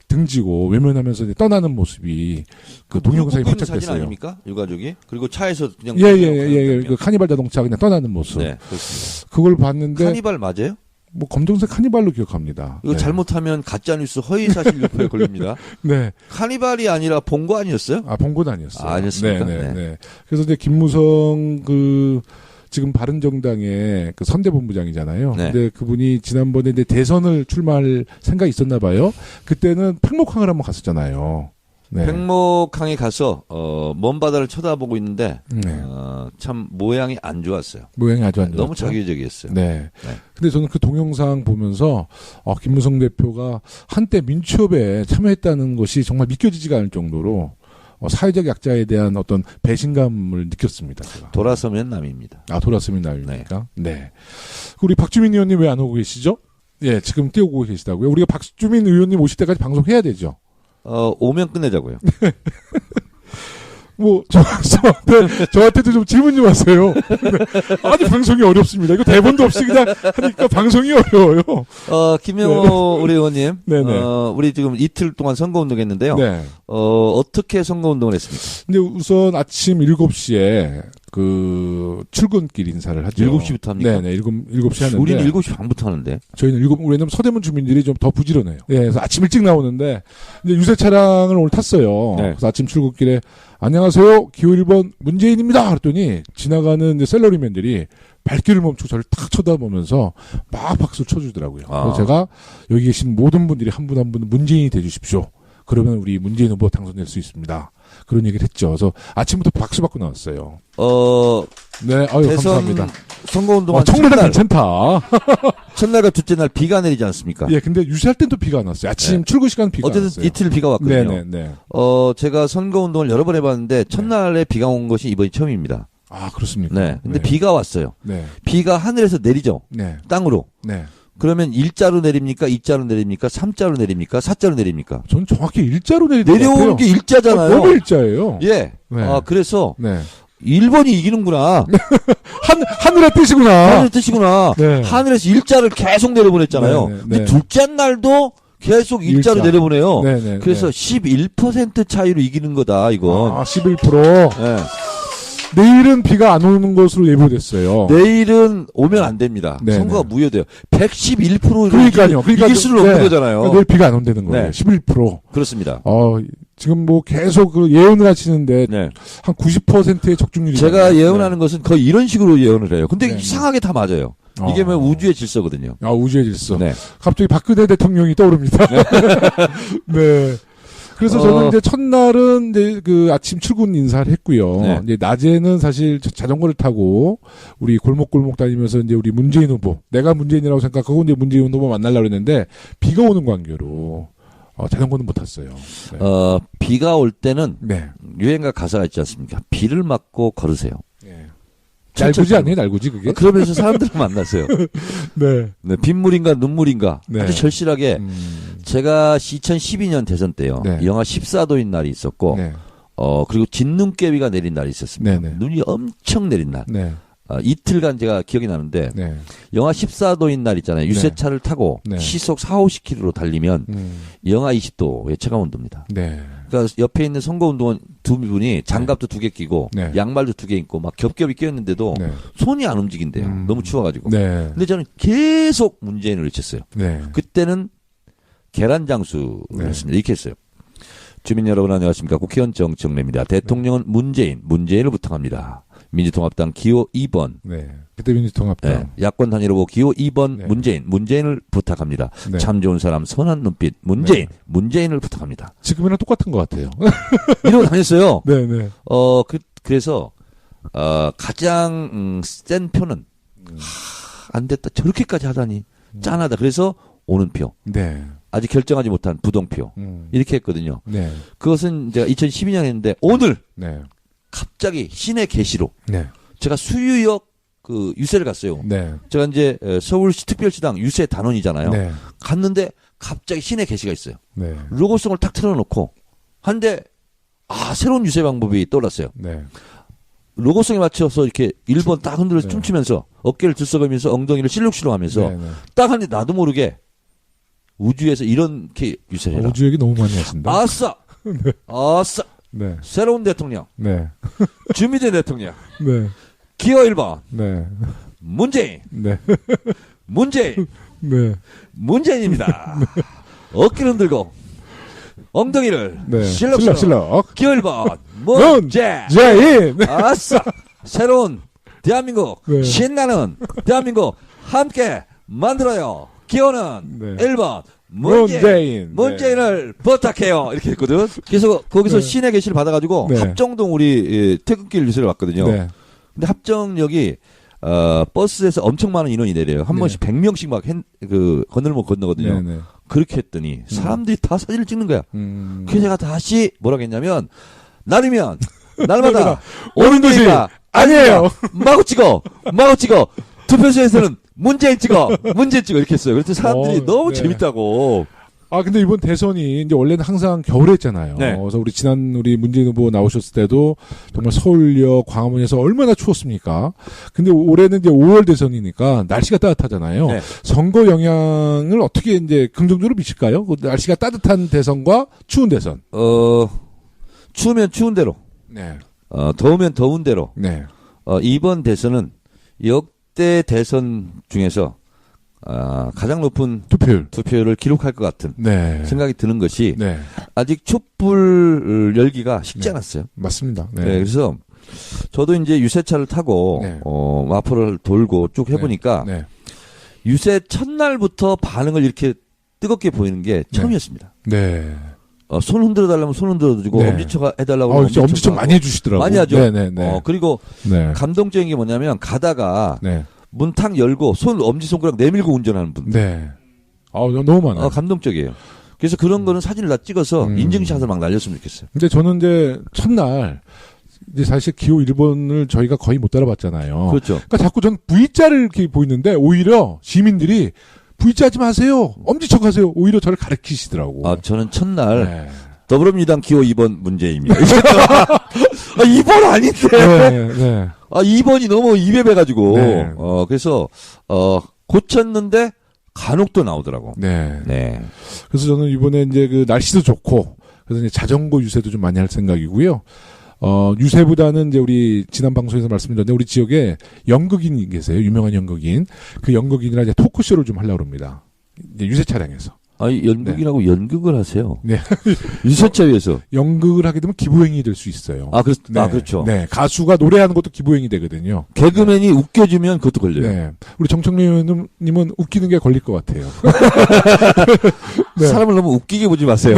Speaker 3: 등지고 외면하면서 이제 떠나는 모습이 그 동영상에
Speaker 5: 사진
Speaker 3: 포착됐어요.
Speaker 5: 아닙니까? 유가족이? 그리고 차에서 그냥
Speaker 3: 예. 그 카니발 자동차 그냥 떠나는 모습.
Speaker 5: 네, 그렇습니다.
Speaker 3: 그걸 봤는데
Speaker 5: 카니발 맞아요?
Speaker 3: 뭐 검정색 카니발로 기억합니다.
Speaker 5: 이거
Speaker 3: 네.
Speaker 5: 잘못하면 가짜뉴스 허위사실 유포에 걸립니다.
Speaker 3: 네.
Speaker 5: 카니발이 아니라 본거 아니었어요?
Speaker 3: 본 건 아니었어요.
Speaker 5: 아니었습니까?
Speaker 3: 네. 그래서 이제 김무성 지금 바른정당의 그 선대본부장이잖아요.
Speaker 5: 네.
Speaker 3: 근데 그분이 지난번에 이제 대선을 출마할 생각이 있었나 봐요. 그때는 팽목항을 한번 갔었잖아요. 네.
Speaker 5: 팽목항에 가서 먼 바다를 쳐다보고 있는데
Speaker 3: 네.
Speaker 5: 참 모양이 안 좋았어요.
Speaker 3: 모양이 아주 안 좋았죠.
Speaker 5: 너무 자기적이었어요.
Speaker 3: 네. 근데 저는 그 동영상 보면서 김무성 대표가 한때 민취업에 참여했다는 것이 정말 믿겨지지가 않을 정도로 사회적 약자에 대한 어떤 배신감을 느꼈습니다. 제가.
Speaker 5: 돌아서면 남입니다.
Speaker 3: 돌아서면 남입니까? 네. 우리 박주민 의원님 왜 안 오고 계시죠? 예, 지금 뛰어오고 계시다고요. 우리가 박주민 의원님 오실 때까지 방송해야 되죠.
Speaker 5: 오면 끝내자고요.
Speaker 3: 뭐, 저한테도 좀 질문 좀 하세요. 아주 방송이 어렵습니다. 이거 대본도 없이 그냥 하니까 방송이 어려워요.
Speaker 5: 김영호 우리 의원님.
Speaker 3: 네네.
Speaker 5: 우리 지금 이틀 동안 선거운동 했는데요.
Speaker 3: 네.
Speaker 5: 어떻게 선거운동을 했습니까?
Speaker 3: 근데 우선 아침 7시에 그 출근길 인사를 하죠.
Speaker 5: 7시부터 합니까?
Speaker 3: 네네. 7시 하는데.
Speaker 5: 우리는 7시 반부터 하는데.
Speaker 3: 저희는 왜냐면 서대문 주민들이 좀 더 부지런해요. 네, 그래서 아침 일찍 나오는데, 이제 유세 차량을 오늘 탔어요.
Speaker 5: 네.
Speaker 3: 그래서 아침 출근길에, 안녕하세요. 기호 1번 문재인입니다. 그랬더니, 지나가는 이제 셀러리맨들이 발길을 멈추고 저를 탁 쳐다보면서 막 박수 쳐주더라고요. 그래서 제가 여기 계신 모든 분들이 한 분 한 분 문재인이 돼주십시오. 그러면 우리 문재인 후보 당선될 수 있습니다. 그런 얘기를 했죠. 그래서 아침부터 박수 받고 나왔어요. 네, 감사합니다.
Speaker 5: 선거운동한
Speaker 3: 청래당 괜찮다.
Speaker 5: 첫날과 둘째 날 비가 내리지 않습니까?
Speaker 3: 예, 근데 유세할 땐 또 비가 안 왔어요. 아침 출근 시간 비가 안
Speaker 5: 어쨌든
Speaker 3: 왔어요.
Speaker 5: 이틀 비가 왔거든요.
Speaker 3: 네네.
Speaker 5: 제가 선거운동을 여러 번 해봤는데 첫날에 비가 온 것이 이번이 처음입니다.
Speaker 3: 그렇습니까?
Speaker 5: 네. 근데 비가 왔어요.
Speaker 3: 네.
Speaker 5: 비가 하늘에서 내리죠.
Speaker 3: 네.
Speaker 5: 땅으로.
Speaker 3: 네.
Speaker 5: 그러면 1자로 내립니까? 2자로 내립니까? 3자로 내립니까? 4자로 내립니까?
Speaker 3: 전 정확히 일자로 내리는
Speaker 5: 내려오는 게 일자잖아요.
Speaker 3: 너무 일자예요.
Speaker 5: 예.
Speaker 3: 네.
Speaker 5: 그래서
Speaker 3: 네.
Speaker 5: 1번이 이기는구나.
Speaker 3: 하늘의 뜻이구나.
Speaker 5: 하늘의 뜻이구나.
Speaker 3: 네.
Speaker 5: 하늘에서 일자를 계속 내려보냈잖아요.
Speaker 3: 네.
Speaker 5: 근데 둘째 날도 계속 일자로 내려보내요.
Speaker 3: 네네.
Speaker 5: 그래서 11% 차이로 이기는 거다, 이건.
Speaker 3: 11%.
Speaker 5: 네.
Speaker 3: 내일은 비가 안 오는 것으로 예보됐어요.
Speaker 5: 내일은 오면 안 됩니다.
Speaker 3: 네네.
Speaker 5: 선거가 무효돼요. 111%로
Speaker 3: 그러니까요.
Speaker 5: 이길 수는 없는 거잖아요.
Speaker 3: 내일 비가 안 온다는 거예요.
Speaker 5: 네.
Speaker 3: 11%.
Speaker 5: 그렇습니다.
Speaker 3: 지금 뭐 계속 그 예언을 하시는데
Speaker 5: 네.
Speaker 3: 한 90%의 적중률이
Speaker 5: 제가 예언하는 것은 거의 이런 식으로 예언을 해요. 근데
Speaker 3: 네.
Speaker 5: 이상하게 다 맞아요. 이게 뭐 우주의 질서거든요.
Speaker 3: 우주의 질서.
Speaker 5: 네.
Speaker 3: 갑자기 박근혜 대통령이 떠오릅니다. 네. 그래서 저는 이제 첫날은 이제 그 아침 출근 인사를 했고요.
Speaker 5: 네.
Speaker 3: 이제 낮에는 사실 자전거를 타고 우리 골목골목 다니면서 이제 우리 문재인 후보, 내가 문재인이라고 생각하고 이제 문재인 후보 만나려고 했는데 비가 오는 관계로 자전거는 못 탔어요. 네.
Speaker 5: 비가 올 때는
Speaker 3: 네.
Speaker 5: 유행가 가사가 있지 않습니까? 비를 맞고 걸으세요.
Speaker 3: 네. 날구지 아니에요? 날구지 그게?
Speaker 5: 그러면서 사람들을 만나세요.
Speaker 3: 네.
Speaker 5: 네, 빗물인가 눈물인가
Speaker 3: 네.
Speaker 5: 아주 절실하게 제가 2012년 대선 때요.
Speaker 3: 네.
Speaker 5: 영하 14도인 날이 있었고
Speaker 3: 네.
Speaker 5: 그리고 진눈깨비가 내린 날이 있었습니다.
Speaker 3: 네네.
Speaker 5: 눈이 엄청 내린 날.
Speaker 3: 네.
Speaker 5: 이틀간 제가 기억이 나는데
Speaker 3: 네.
Speaker 5: 영하 14도인 날 있잖아요. 유세차를 타고
Speaker 3: 네.
Speaker 5: 시속 40-50km로 달리면 영하 20도의 체감온도입니다.
Speaker 3: 네.
Speaker 5: 그러니까 옆에 있는 선거운동원 두 분이 장갑도 2개 끼고
Speaker 3: 네.
Speaker 5: 양말도 2개 입고 막 겹겹이 끼었는데도
Speaker 3: 네.
Speaker 5: 손이 안 움직인대요. 너무 추워가지고.
Speaker 3: 네.
Speaker 5: 근데 저는 계속 문재인을 외쳤어요.
Speaker 3: 네.
Speaker 5: 그때는 계란 장수를
Speaker 3: 네.
Speaker 5: 했습니다. 이렇게 했어요. 주민 여러분 안녕하십니까. 국회의원 정청래입니다. 대통령은 문재인을 부탁합니다. 민주통합당 기호 2번.
Speaker 3: 네. 그때 민주통합당.
Speaker 5: 네. 야권 단일 후보 기호 2번
Speaker 3: 네.
Speaker 5: 문재인을 부탁합니다.
Speaker 3: 네.
Speaker 5: 참 좋은 사람, 선한 눈빛, 문재인을 부탁합니다.
Speaker 3: 지금이랑 똑같은 것 같아요.
Speaker 5: 이러고 다녔어요.
Speaker 3: 네네.
Speaker 5: 그래서, 가장, 센 표는, 안 됐다. 저렇게까지 하다니. 짠하다. 그래서 오는 표.
Speaker 3: 네.
Speaker 5: 아직 결정하지 못한 부동표. 이렇게 했거든요.
Speaker 3: 네.
Speaker 5: 그것은 제가 2012년에 했는데, 오늘,
Speaker 3: 네.
Speaker 5: 갑자기 신의 계시로,
Speaker 3: 네.
Speaker 5: 제가 수유역 유세를 갔어요.
Speaker 3: 네.
Speaker 5: 제가 이제 서울시 특별시당 유세 단원이잖아요.
Speaker 3: 네.
Speaker 5: 갔는데 갑자기 신의 계시가 있어요.
Speaker 3: 네.
Speaker 5: 로고송을 탁 틀어놓고 한데 새로운 유세 방법이 떠올랐어요.
Speaker 3: 네.
Speaker 5: 로고송에 맞춰서 이렇게 1번 딱 흔들어서 춤추면서 어깨를 들썩이면서 엉덩이를 실룩실룩하면서
Speaker 3: 네. 네.
Speaker 5: 딱 하는데 나도 모르게 우주에서 이렇게 유세를 해라.
Speaker 3: 우주 얘기 너무 많이 하신다.
Speaker 5: 아싸! 아싸!
Speaker 3: 네.
Speaker 5: 새로운 대통령,
Speaker 3: 네.
Speaker 5: 주민대 대통령,
Speaker 3: 네.
Speaker 5: 기호 1번
Speaker 3: 네.
Speaker 5: 문재인,
Speaker 3: 네. 네.
Speaker 5: 문재인입니다. 어깨를 흔들고 엉덩이를
Speaker 3: 네.
Speaker 5: 실룩실룩
Speaker 3: 실럭.
Speaker 5: 기호 1번 문재인.
Speaker 3: 제인.
Speaker 5: 아싸! 새로운 대한민국,
Speaker 3: 네.
Speaker 5: 신나는 대한민국 함께 만들어요. 기호는
Speaker 3: 네.
Speaker 5: 1번
Speaker 3: 문재인.
Speaker 5: 문재인을 부탁해요. 이렇게 했거든. 그래서 거기서
Speaker 3: 네.
Speaker 5: 신의 계시를 받아가지고
Speaker 3: 네.
Speaker 5: 합정동 우리 퇴근길 유세를 왔거든요.
Speaker 3: 네.
Speaker 5: 근데 합정역이 버스에서 엄청 많은 인원이 내려요. 한
Speaker 3: 네.
Speaker 5: 번씩 100명씩 막 건널목 건너거든요.
Speaker 3: 네. 네.
Speaker 5: 그렇게 했더니 사람들이 다 사진을 찍는 거야.
Speaker 3: 음.
Speaker 5: 그래서 제가 다시 뭐라고 했냐면 날이면 날마다
Speaker 3: 오는
Speaker 5: 오는
Speaker 3: 것이
Speaker 5: 것이
Speaker 3: 아니에요.
Speaker 5: 마구 찍어 투표소에서는 문재인 찍어 이렇게 했어요. 그래서 사람들이 너무
Speaker 3: 네.
Speaker 5: 재밌다고.
Speaker 3: 근데 이번 대선이 이제 원래는 항상 겨울에 했잖아요.
Speaker 5: 네.
Speaker 3: 그래서 우리 문재인 후보 나오셨을 때도 정말 서울역, 광화문에서 얼마나 추웠습니까? 근데 올해는 이제 5월 대선이니까 날씨가 따뜻하잖아요.
Speaker 5: 네.
Speaker 3: 선거 영향을 어떻게 이제 긍정적으로 미칠까요? 그 날씨가 따뜻한 대선과 추운 대선.
Speaker 5: 추우면 추운 대로,
Speaker 3: 네.
Speaker 5: 더우면 더운 대로.
Speaker 3: 네.
Speaker 5: 이번 대선은 역대 대선 중에서 가장 높은 투표율을 기록할 것 같은
Speaker 3: 네.
Speaker 5: 생각이 드는 것이
Speaker 3: 네.
Speaker 5: 아직 촛불 열기가 쉽지
Speaker 3: 네.
Speaker 5: 않았어요.
Speaker 3: 맞습니다. 네.
Speaker 5: 네, 그래서 저도 이제 유세차를 타고
Speaker 3: 네.
Speaker 5: 마포를 돌고 쭉 해보니까
Speaker 3: 네.
Speaker 5: 유세 첫날부터 반응을 이렇게 뜨겁게 보이는 게 처음이었습니다.
Speaker 3: 네.
Speaker 5: 손 흔들어 달라면 손 흔들어 주고
Speaker 3: 네.
Speaker 5: 엄지척 해달라고 하면
Speaker 3: 진짜 엄지척 많이 해주시더라고요.
Speaker 5: 많이 하죠.
Speaker 3: 네네네.
Speaker 5: 그리고
Speaker 3: 네.
Speaker 5: 감동적인 게 뭐냐면 가다가
Speaker 3: 네.
Speaker 5: 문 탁 열고 엄지손가락 내밀고 운전하는 분.
Speaker 3: 네. 너무 많아요.
Speaker 5: 감동적이에요. 그래서 그런 거는 사진을 다 찍어서 인증샷을 막 날렸으면 좋겠어요.
Speaker 3: 근데 저는 이제 첫날 이제 사실 기호 1번을 저희가 거의 못 따라봤잖아요.
Speaker 5: 그렇죠.
Speaker 3: 그러니까 자꾸 전 V자를 이렇게 보이는데 오히려 시민들이 V자 하지 마세요. 엄지척 하세요. 오히려 저를 가르치시더라고.
Speaker 5: 저는 첫날
Speaker 3: 네.
Speaker 5: 더불어민주당 기호 2번 문재인입니다. 2번 아닌데.
Speaker 3: 네, 네.
Speaker 5: 2번이 너무 입에 배가지고.
Speaker 3: 네.
Speaker 5: 그래서, 고쳤는데, 간혹 또 나오더라고.
Speaker 3: 네.
Speaker 5: 네.
Speaker 3: 그래서 저는 이번에 이제 그 날씨도 좋고, 그래서 이제 자전거 유세도 좀 많이 할 생각이고요. 유세보다는 이제 우리 지난 방송에서 말씀드렸는데 우리 지역에 연극인이 계세요. 유명한 연극인. 그 연극인이랑 이제 토크쇼를 좀 하려고 합니다. 이제 유세 차량에서.
Speaker 5: 연극이라고 연극을 하세요.
Speaker 3: 네.
Speaker 5: 유세차 위에서.
Speaker 3: 연극을 하게 되면 기부행위 될 수 있어요. 네.
Speaker 5: 그렇죠.
Speaker 3: 네. 가수가 노래하는 것도 기부행위 되거든요.
Speaker 5: 개그맨이 웃겨주면 그것도 걸려요.
Speaker 3: 네. 우리 정청래 의원님은 웃기는 게 걸릴 것 같아요. 네.
Speaker 5: 사람을 너무 웃기게 보지 마세요.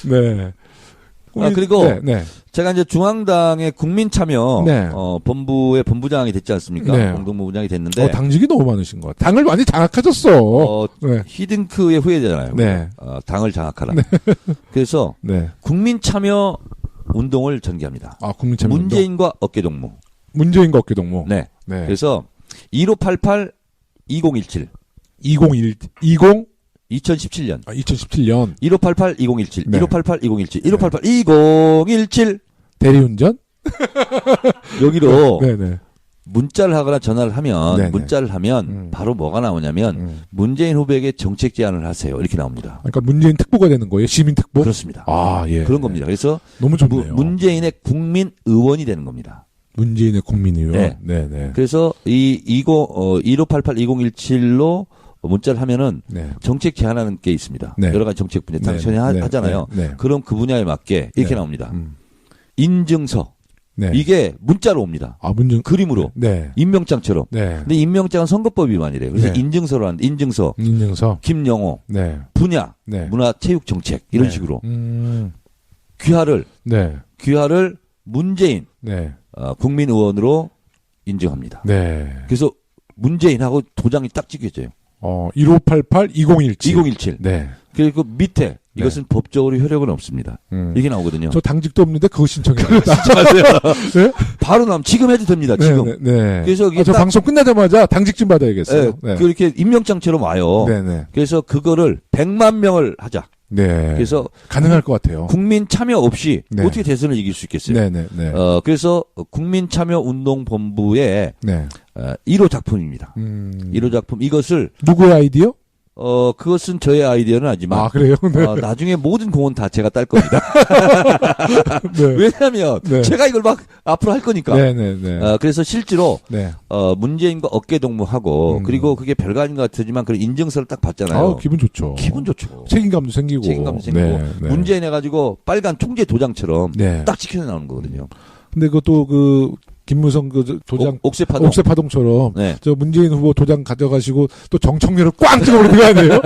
Speaker 3: 네.
Speaker 5: 그리고
Speaker 3: 네, 네.
Speaker 5: 제가 이제 중앙당의 국민참여
Speaker 3: 네.
Speaker 5: 본부의 본부장이 됐지 않습니까?
Speaker 3: 네.
Speaker 5: 공동본부장이 됐는데
Speaker 3: 당직이 너무 많으신 것 같아요. 당을 많이 장악하셨어. 네.
Speaker 5: 히딩크의 후예잖아요.
Speaker 3: 네.
Speaker 5: 당을 장악하라. 그래서
Speaker 3: 네.
Speaker 5: 국민참여 운동을 전개합니다.
Speaker 3: 국민참여
Speaker 5: 문재인과 어깨동무.
Speaker 3: 문재인과 어깨동무.
Speaker 5: 네.
Speaker 3: 네.
Speaker 5: 그래서 1588-2017. 2017년.
Speaker 3: 2017년.
Speaker 5: 1588-2017.
Speaker 3: 네.
Speaker 5: 1588-2017. 1588-2017.
Speaker 3: 대리운전?
Speaker 5: 여기로
Speaker 3: 네네.
Speaker 5: 문자를 하거나 전화를 하면,
Speaker 3: 네네.
Speaker 5: 문자를 하면 바로 뭐가 나오냐면 문재인 후보에게 정책 제안을 하세요. 이렇게 나옵니다.
Speaker 3: 그러니까 문재인 특보가 되는 거예요? 시민 특보?
Speaker 5: 그렇습니다.
Speaker 3: 예.
Speaker 5: 그런 겁니다. 그래서
Speaker 3: 너무 좋네요.
Speaker 5: 문재인의 국민 의원이 되는 겁니다.
Speaker 3: 문재인의 국민의원.
Speaker 5: 네.
Speaker 3: 네네.
Speaker 5: 그래서 1588-2017로 문자를 하면은
Speaker 3: 네.
Speaker 5: 정책 제안하는 게 있습니다.
Speaker 3: 네.
Speaker 5: 여러 가지 정책 분야
Speaker 3: 네.
Speaker 5: 당연히
Speaker 3: 네.
Speaker 5: 하잖아요.
Speaker 3: 네. 네.
Speaker 5: 그럼 그 분야에 맞게 이렇게
Speaker 3: 네.
Speaker 5: 나옵니다.
Speaker 3: 음.
Speaker 5: 인증서.
Speaker 3: 네.
Speaker 5: 이게 문자로 옵니다.
Speaker 3: 아, 문증.
Speaker 5: 그림으로.
Speaker 3: 네.
Speaker 5: 임명장처럼.
Speaker 3: 네.
Speaker 5: 근데 임명장은 선거법 위반이래요. 그래서
Speaker 3: 네.
Speaker 5: 인증서로 하는데 인증서,
Speaker 3: 인증서.
Speaker 5: 김영호,
Speaker 3: 네.
Speaker 5: 분야,
Speaker 3: 네.
Speaker 5: 문화체육정책 이런
Speaker 3: 네.
Speaker 5: 식으로
Speaker 3: 네.
Speaker 5: 귀하를 문재인
Speaker 3: 네.
Speaker 5: 국민 의원으로 인증합니다.
Speaker 3: 네.
Speaker 5: 그래서 문재인하고 도장이 딱 찍혀져요.
Speaker 3: 1588 2017.
Speaker 5: 2017.
Speaker 3: 네.
Speaker 5: 그리고 밑에 이것은 법적으로 효력은 없습니다. 이게 나오거든요.
Speaker 3: 저 당직도 없는데 그거 신청해요.
Speaker 5: 맞아요.
Speaker 3: 네?
Speaker 5: 바로 나면 지금 해도 됩니다. 지금.
Speaker 3: 네. 네.
Speaker 5: 그래서 이게
Speaker 3: 저
Speaker 5: 딱-
Speaker 3: 방송 끝나자마자 당직 좀 받아야겠어요.
Speaker 5: 네, 그렇게 임명장처럼 와요.
Speaker 3: 네. 네.
Speaker 5: 그래서 그거를 100만 명을 하자.
Speaker 3: 네.
Speaker 5: 그래서
Speaker 3: 가능할 것 같아요.
Speaker 5: 국민 참여 없이
Speaker 3: 네.
Speaker 5: 어떻게 대선을 이길 수 있겠어요?
Speaker 3: 네, 네, 네.
Speaker 5: 그래서 국민참여운동본부의
Speaker 3: 네.
Speaker 5: 1호 작품입니다. 1호 작품 이것을
Speaker 3: 누구의 아이디어?
Speaker 5: 그것은 저의 아이디어는 아니지만
Speaker 3: 아, 그래요? 네.
Speaker 5: 나중에 모든 공헌 다 제가 딸 겁니다.
Speaker 3: 네.
Speaker 5: 왜냐하면
Speaker 3: 네.
Speaker 5: 제가 이걸 막 앞으로 할 거니까.
Speaker 3: 네, 네, 네.
Speaker 5: 그래서 실제로
Speaker 3: 네.
Speaker 5: 문재인과 어깨 동무하고 그리고 그게 별거 아닌 것 같지만 그 인증서를 딱 받잖아요.
Speaker 3: 기분 좋죠.
Speaker 5: 기분 좋죠.
Speaker 3: 책임감도 생기고.
Speaker 5: 책임감도 생기고
Speaker 3: 네, 네.
Speaker 5: 문재인 해가지고 빨간 총재 도장처럼
Speaker 3: 네.
Speaker 5: 딱 찍혀 나오는 거거든요.
Speaker 3: 근데 그것도 김무성 도장
Speaker 5: 옥새파동.
Speaker 3: 옥새파동처럼
Speaker 5: 네.
Speaker 3: 저 문재인 후보 도장 가져가시고 또 정청래를 꽝 찍어버리고 해야 돼요.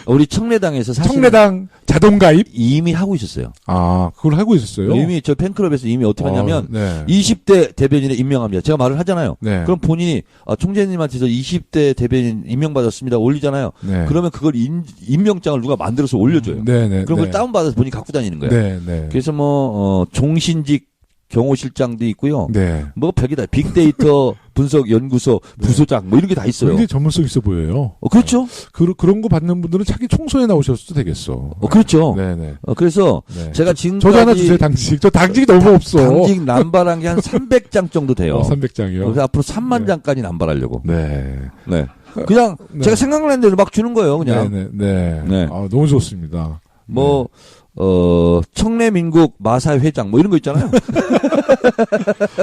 Speaker 5: 우리 청래당에서 사실
Speaker 3: 청래당 자동 가입?
Speaker 5: 이미 하고 있었어요.
Speaker 3: 아, 그걸 하고 있었어요.
Speaker 5: 이미 저 팬클럽에서 이미 어떻게 하냐면
Speaker 3: 네.
Speaker 5: 20대 대변인을 임명합니다. 제가 말을 하잖아요.
Speaker 3: 네.
Speaker 5: 그럼 본인이 총재님한테서 20대 대변인 임명받았습니다. 올리잖아요.
Speaker 3: 네.
Speaker 5: 그러면 그걸 임명장을 누가 만들어서 올려줘요.
Speaker 3: 네, 네.
Speaker 5: 그럼 그걸
Speaker 3: 네.
Speaker 5: 다운받아서 본인이 갖고 다니는 거예요.
Speaker 3: 네, 네.
Speaker 5: 그래서 종신직 경호실장도 있고요.
Speaker 3: 네.
Speaker 5: 벽이다. 빅데이터 분석연구소 부소장 이런 게 다 있어요.
Speaker 3: 굉장히 전문성 있어 보여요.
Speaker 5: 그렇죠.
Speaker 3: 그런 거 받는 분들은 차기 총선에 나오셔도 되겠어.
Speaker 5: 그렇죠.
Speaker 3: 네네.
Speaker 5: 그래서
Speaker 3: 네.
Speaker 5: 제가 지금까지
Speaker 3: 저도 하나 주세요, 당직. 저 당직이 너무 없어.
Speaker 5: 당직 남발한 게 한 300장 정도 돼요.
Speaker 3: 300장이요.
Speaker 5: 그래서 앞으로 3만
Speaker 3: 네.
Speaker 5: 장까지 남발하려고.
Speaker 3: 네.
Speaker 5: 네. 그냥
Speaker 3: 네.
Speaker 5: 제가 생각나는 대로 막 주는 거예요, 그냥.
Speaker 3: 네네.
Speaker 5: 네.
Speaker 3: 너무 좋습니다.
Speaker 5: 청래민국 마사회장 이런 거 있잖아요.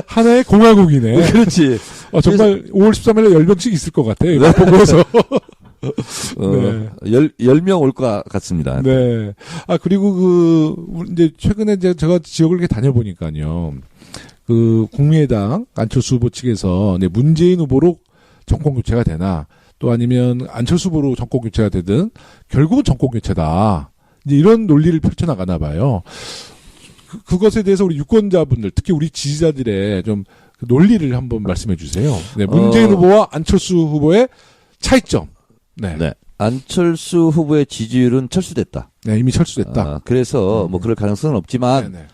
Speaker 3: 하나의 공화국이네.
Speaker 5: 그렇지.
Speaker 3: 정말 5월 13일에 10명씩 있을 것 같아. 이거 보고서. 네.
Speaker 5: 10명 올 것 같습니다.
Speaker 3: 네. 그리고 이제 최근에 제가 지역을 이렇게 다녀보니까요. 국민의당 안철수 후보 측에서 문재인 후보로 정권 교체가 되나 또 아니면 안철수 후보로 정권 교체가 되든 결국은 정권 교체다. 이제 이런 논리를 펼쳐나가나 봐요. 그것에 대해서 우리 유권자분들, 특히 우리 지지자들의 좀 논리를 한번 말씀해 주세요. 네, 문재인 후보와 안철수 후보의 차이점. 네.
Speaker 5: 네. 안철수 후보의 지지율은 철수됐다.
Speaker 3: 네, 이미 철수됐다.
Speaker 5: 그래서 그럴 가능성은 없지만
Speaker 3: 네네.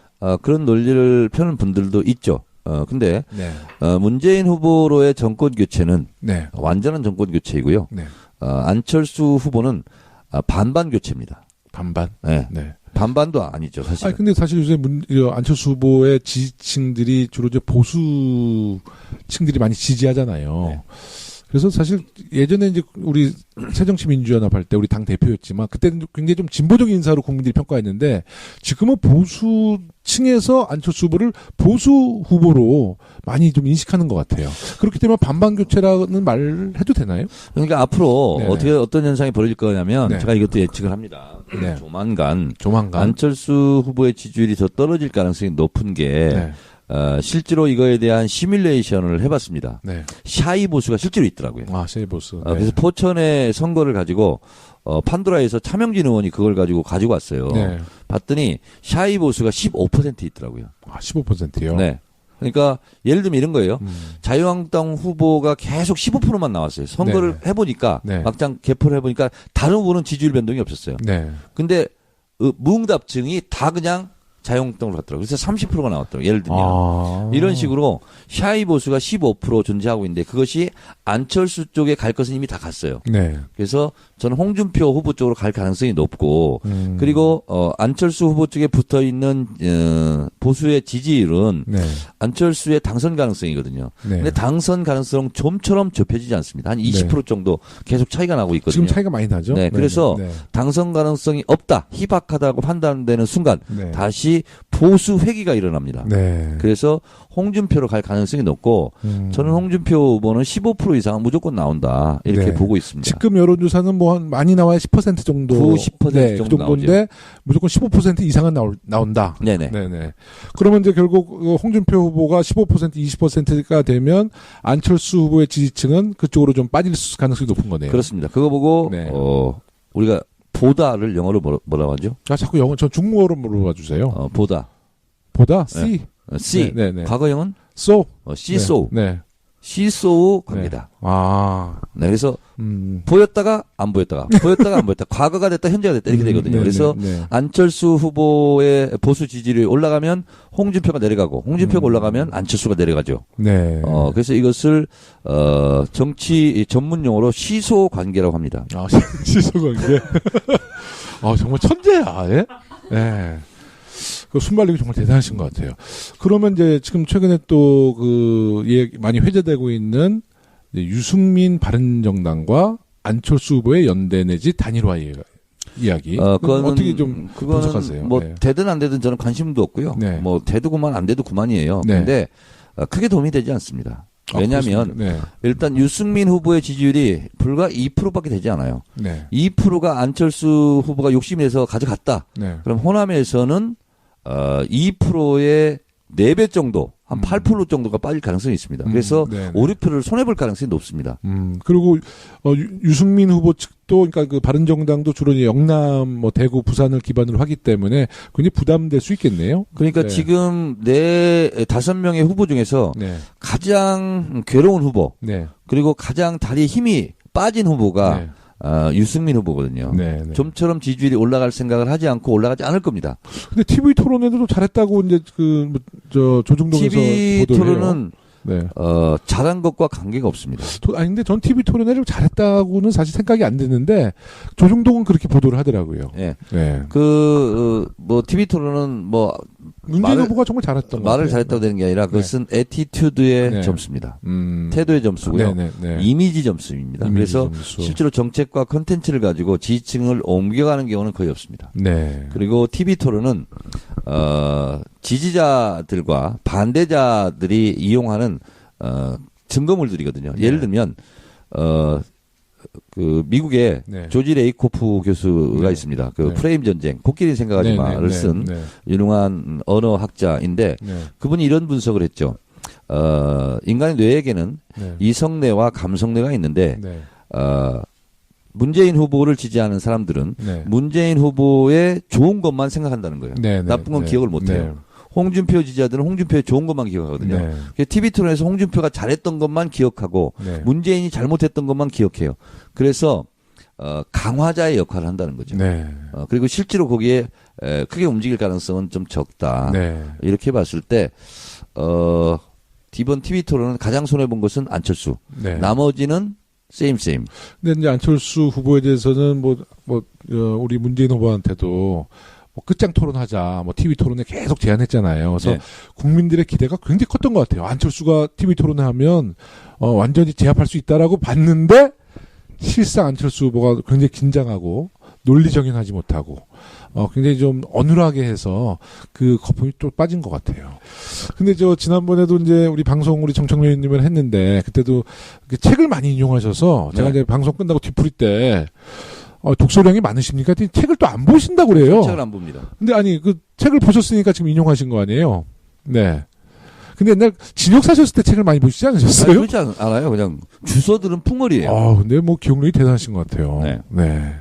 Speaker 5: 그런 논리를 펴는 분들도 있죠. 근데
Speaker 3: 네.
Speaker 5: 문재인 후보로의 정권 교체는
Speaker 3: 네.
Speaker 5: 완전한 정권 교체이고요.
Speaker 3: 네.
Speaker 5: 안철수 후보는 반반 교체입니다.
Speaker 3: 반반.
Speaker 5: 네.
Speaker 3: 네.
Speaker 5: 반반도 아니죠, 사실.
Speaker 3: 근데 사실 요새 안철수 후보의 지지층들이 주로 이제 보수층들이 많이 지지하잖아요.
Speaker 5: 네.
Speaker 3: 그래서 사실 예전에 이제 우리 새정치민주연합 할 때 우리 당 대표였지만 그때는 굉장히 좀 진보적인 인사로 국민들이 평가했는데 지금은 보수층에서 안철수 후보를 보수 후보로 많이 좀 인식하는 것 같아요. 그렇기 때문에 반반 교체라는 말을 해도 되나요?
Speaker 5: 그러니까 앞으로
Speaker 3: 네네.
Speaker 5: 어떤 현상이 벌어질 거냐면
Speaker 3: 네.
Speaker 5: 제가 이것도 예측을 합니다.
Speaker 3: 네.
Speaker 5: 조만간
Speaker 3: 조만간.
Speaker 5: 안철수 후보의 지지율이 더 떨어질 가능성이 높은 게
Speaker 3: 네.
Speaker 5: 실제로 이거에 대한 시뮬레이션을 해봤습니다.
Speaker 3: 네.
Speaker 5: 샤이 보수가 실제로 있더라고요.
Speaker 3: 쉐이보스. 네.
Speaker 5: 그래서 포천의 선거를 가지고 판도라에서 차명진 의원이 그걸 가지고 왔어요.
Speaker 3: 네.
Speaker 5: 봤더니 샤이 보수가 15% 있더라고요.
Speaker 3: 15%요?
Speaker 5: 네. 그러니까 예를 들면 이런 거예요. 자유한국당 후보가 계속 15%만 나왔어요. 선거를
Speaker 3: 네.
Speaker 5: 해보니까
Speaker 3: 네.
Speaker 5: 막장 개표를 해보니까 다른 후보는 지지율 변동이 없었어요.
Speaker 3: 네.
Speaker 5: 근데 무응답증이 다 그냥 자유한국당으로 갔더라고요. 그래서 30%가 나왔더라고요. 예를 들면. 이런 식으로 샤이 보수가 15% 존재하고 있는데 그것이 안철수 쪽에 갈 것은 이미 다 갔어요.
Speaker 3: 네.
Speaker 5: 그래서 저는 홍준표 후보 쪽으로 갈 가능성이 높고 그리고 안철수 후보 쪽에 붙어 있는 보수의 지지율은
Speaker 3: 네.
Speaker 5: 안철수의 당선 가능성이거든요.
Speaker 3: 네.
Speaker 5: 근데 당선 가능성 좀처럼 좁혀지지 않습니다. 한 20% 정도 계속 차이가 나고 있거든요.
Speaker 3: 지금 차이가 많이 나죠?
Speaker 5: 네, 그래서
Speaker 3: 네.
Speaker 5: 당선 가능성이 없다, 희박하다고 판단되는 순간
Speaker 3: 네.
Speaker 5: 다시 보수 회기가 일어납니다.
Speaker 3: 네.
Speaker 5: 그래서 홍준표로 갈 가능성이 높고 저는 홍준표 후보는 15% 이상은 무조건 나온다 이렇게
Speaker 3: 네.
Speaker 5: 보고 있습니다.
Speaker 3: 지금 여론조사는 뭐 한 많이 나와야 10% 정도,
Speaker 5: 9, 10%
Speaker 3: 네,
Speaker 5: 정도
Speaker 3: 그 정도인데 무조건 15% 이상은 나온다.
Speaker 5: 네네.
Speaker 3: 네네. 그러면 이제 결국 홍준표 후보가 15%, 20%가 되면 안철수 후보의 지지층은 그쪽으로 좀 빠질 가능성이 높은 거네요.
Speaker 5: 그렇습니다. 그거 보고
Speaker 3: 네.
Speaker 5: 우리가 보다를 영어로 뭐라고 하죠?
Speaker 3: 아, 자꾸 영어, 전 중국어로 물어봐 주세요.
Speaker 5: 보다.
Speaker 3: 보다? C?
Speaker 5: C.
Speaker 3: 네, 네.
Speaker 5: 과거형은
Speaker 3: So?
Speaker 5: C so.
Speaker 3: 네.
Speaker 5: C so 갑니다.
Speaker 3: 아.
Speaker 5: 네, 그래서
Speaker 3: 음.
Speaker 5: 보였다가 안 보였다가 보였다가 안 보였다. 과거가 됐다 현재가 됐다 이렇게 되거든요.
Speaker 3: 네,
Speaker 5: 그래서
Speaker 3: 네, 네.
Speaker 5: 안철수 후보의 보수 지지율이 올라가면 홍준표가 내려가고 홍준표가 올라가면 안철수가 내려가죠.
Speaker 3: 네.
Speaker 5: 그래서 이것을 정치 전문 용어로 시소 관계라고 합니다.
Speaker 3: 아, 시소관계. 아, 정말 천재야, 예? 네. 그 순발력이 정말 대단하신 것 같아요. 그러면 이제 지금 최근에 또 많이 회자되고 있는 유승민 바른정당과 안철수 후보의 연대 내지 단일화 이야기.
Speaker 5: 그거는
Speaker 3: 어떻게 좀
Speaker 5: 그거는
Speaker 3: 분석하세요?
Speaker 5: 뭐
Speaker 3: 네.
Speaker 5: 되든 안 되든 저는 관심도 없고요.
Speaker 3: 네.
Speaker 5: 뭐 되도 그만 안 돼도 그만이에요.
Speaker 3: 네.
Speaker 5: 근데 크게 도움이 되지 않습니다. 왜냐하면
Speaker 3: 네.
Speaker 5: 일단 유승민 후보의 지지율이 불과 2%밖에 되지 않아요.
Speaker 3: 네.
Speaker 5: 2%가 안철수 후보가 욕심이 내서 가져갔다.
Speaker 3: 네.
Speaker 5: 그럼 호남에서는 2%의 4배 정도, 한 8% 정도가 빠질 가능성이 있습니다. 그래서
Speaker 3: 네, 네.
Speaker 5: 5, 6%를 손해볼 가능성이 높습니다.
Speaker 3: 그리고 유승민 후보 측도 그러니까 그 바른정당도 주로 이제 영남, 뭐 대구, 부산을 기반으로 하기 때문에 굉장히 부담될 수 있겠네요.
Speaker 5: 그러니까
Speaker 3: 네.
Speaker 5: 지금 5명의 후보 중에서
Speaker 3: 네.
Speaker 5: 가장 괴로운 후보,
Speaker 3: 네.
Speaker 5: 그리고 가장 다리에 힘이 빠진 후보가
Speaker 3: 네.
Speaker 5: 유승민 후보거든요.
Speaker 3: 네, 네.
Speaker 5: 좀처럼 지지율이 올라갈 생각을 하지 않고 올라가지 않을 겁니다.
Speaker 3: 근데 TV 토론에도 좀 잘했다고 이제 조중동에서
Speaker 5: TV
Speaker 3: 보도를 해요.
Speaker 5: 토론은
Speaker 3: 네.
Speaker 5: 잘한 것과 관계가 없습니다.
Speaker 3: 아니 근데 전 TV 토론에 좀 잘했다고는 사실 생각이 안 드는데 조중동은 그렇게 보도를 하더라고요.
Speaker 5: 예.
Speaker 3: 네.
Speaker 5: 뭐 TV 토론은 뭐
Speaker 3: 문재인 후보가 정말 잘했던 것
Speaker 5: 말을
Speaker 3: 같아요.
Speaker 5: 잘했다고 되는 게 아니라 그것은 애티튜드의
Speaker 3: 네.
Speaker 5: 점수입니다. 태도의 점수고요.
Speaker 3: 네, 네, 네.
Speaker 5: 이미지 점수입니다.
Speaker 3: 이미지
Speaker 5: 그래서
Speaker 3: 점수.
Speaker 5: 실제로 정책과 컨텐츠를 가지고 지지층을 옮겨가는 경우는 거의 없습니다.
Speaker 3: 네.
Speaker 5: 그리고 TV 토론은 지지자들과 반대자들이 이용하는 증거물들이거든요. 예를 들면 그 미국의
Speaker 3: 네.
Speaker 5: 조지 레이코프 교수가
Speaker 3: 네.
Speaker 5: 있습니다. 그
Speaker 3: 네.
Speaker 5: 프레임 전쟁, 코끼리 생각하지
Speaker 3: 네,
Speaker 5: 마를
Speaker 3: 네,
Speaker 5: 쓴
Speaker 3: 네,
Speaker 5: 유능한 언어학자인데
Speaker 3: 네.
Speaker 5: 그분이 이런 분석을 했죠. 인간의 뇌에게는
Speaker 3: 네.
Speaker 5: 이성뇌와 감성뇌가 있는데
Speaker 3: 네. 문재인 후보를 지지하는 사람들은
Speaker 5: 네.
Speaker 3: 문재인 후보의 좋은 것만 생각한다는 거예요.
Speaker 5: 네, 네,
Speaker 3: 나쁜 건
Speaker 5: 네,
Speaker 3: 기억을 못 해요. 홍준표 지지자들은 홍준표의 좋은 것만 기억하거든요.
Speaker 5: 네.
Speaker 3: TV 토론에서 홍준표가 잘했던 것만 기억하고
Speaker 5: 네.
Speaker 3: 문재인이 잘못했던 것만 기억해요. 그래서 강화자의 역할을 한다는 거죠.
Speaker 5: 네.
Speaker 3: 그리고 실제로 거기에 크게 움직일 가능성은 좀 적다.
Speaker 5: 네.
Speaker 3: 이렇게 봤을 때 이번 TV 토론은 가장 손해 본 것은 안철수.
Speaker 5: 네.
Speaker 3: 나머지는 세임.
Speaker 5: 근데 이제 안철수 후보에 대해서는 우리 문재인 후보한테도 끝장 토론하자, TV 토론에 계속 제안했잖아요. 그래서
Speaker 3: 네.
Speaker 5: 국민들의 기대가 굉장히 컸던 것 같아요. 안철수가 TV 토론을 하면 완전히 제압할 수 있다라고 봤는데 실상 안철수 후보가 굉장히 긴장하고 논리정연하지 못하고 굉장히 좀 어눌하게 해서 그 거품이 또 빠진 것 같아요. 근데 지난번에도 이제 우리 방송 우리 정청래 의원님을 했는데 그때도 책을 많이 인용하셔서 제가
Speaker 3: 네.
Speaker 5: 이제 방송 끝나고 뒤풀이 때 독서량이 많으십니까? 했더니 책을 또 안 보신다고 그래요.
Speaker 3: 책을 안 봅니다.
Speaker 5: 근데 아니 그 책을 보셨으니까 지금 인용하신 거 아니에요? 네. 근데 옛날 진역 사셨을 때 책을 많이 보시지 않으셨어요?
Speaker 3: 그렇지 않아요. 그냥 주소들은 풍월이에요.
Speaker 5: 근데 기억력이 대단하신 것 같아요.
Speaker 3: 네.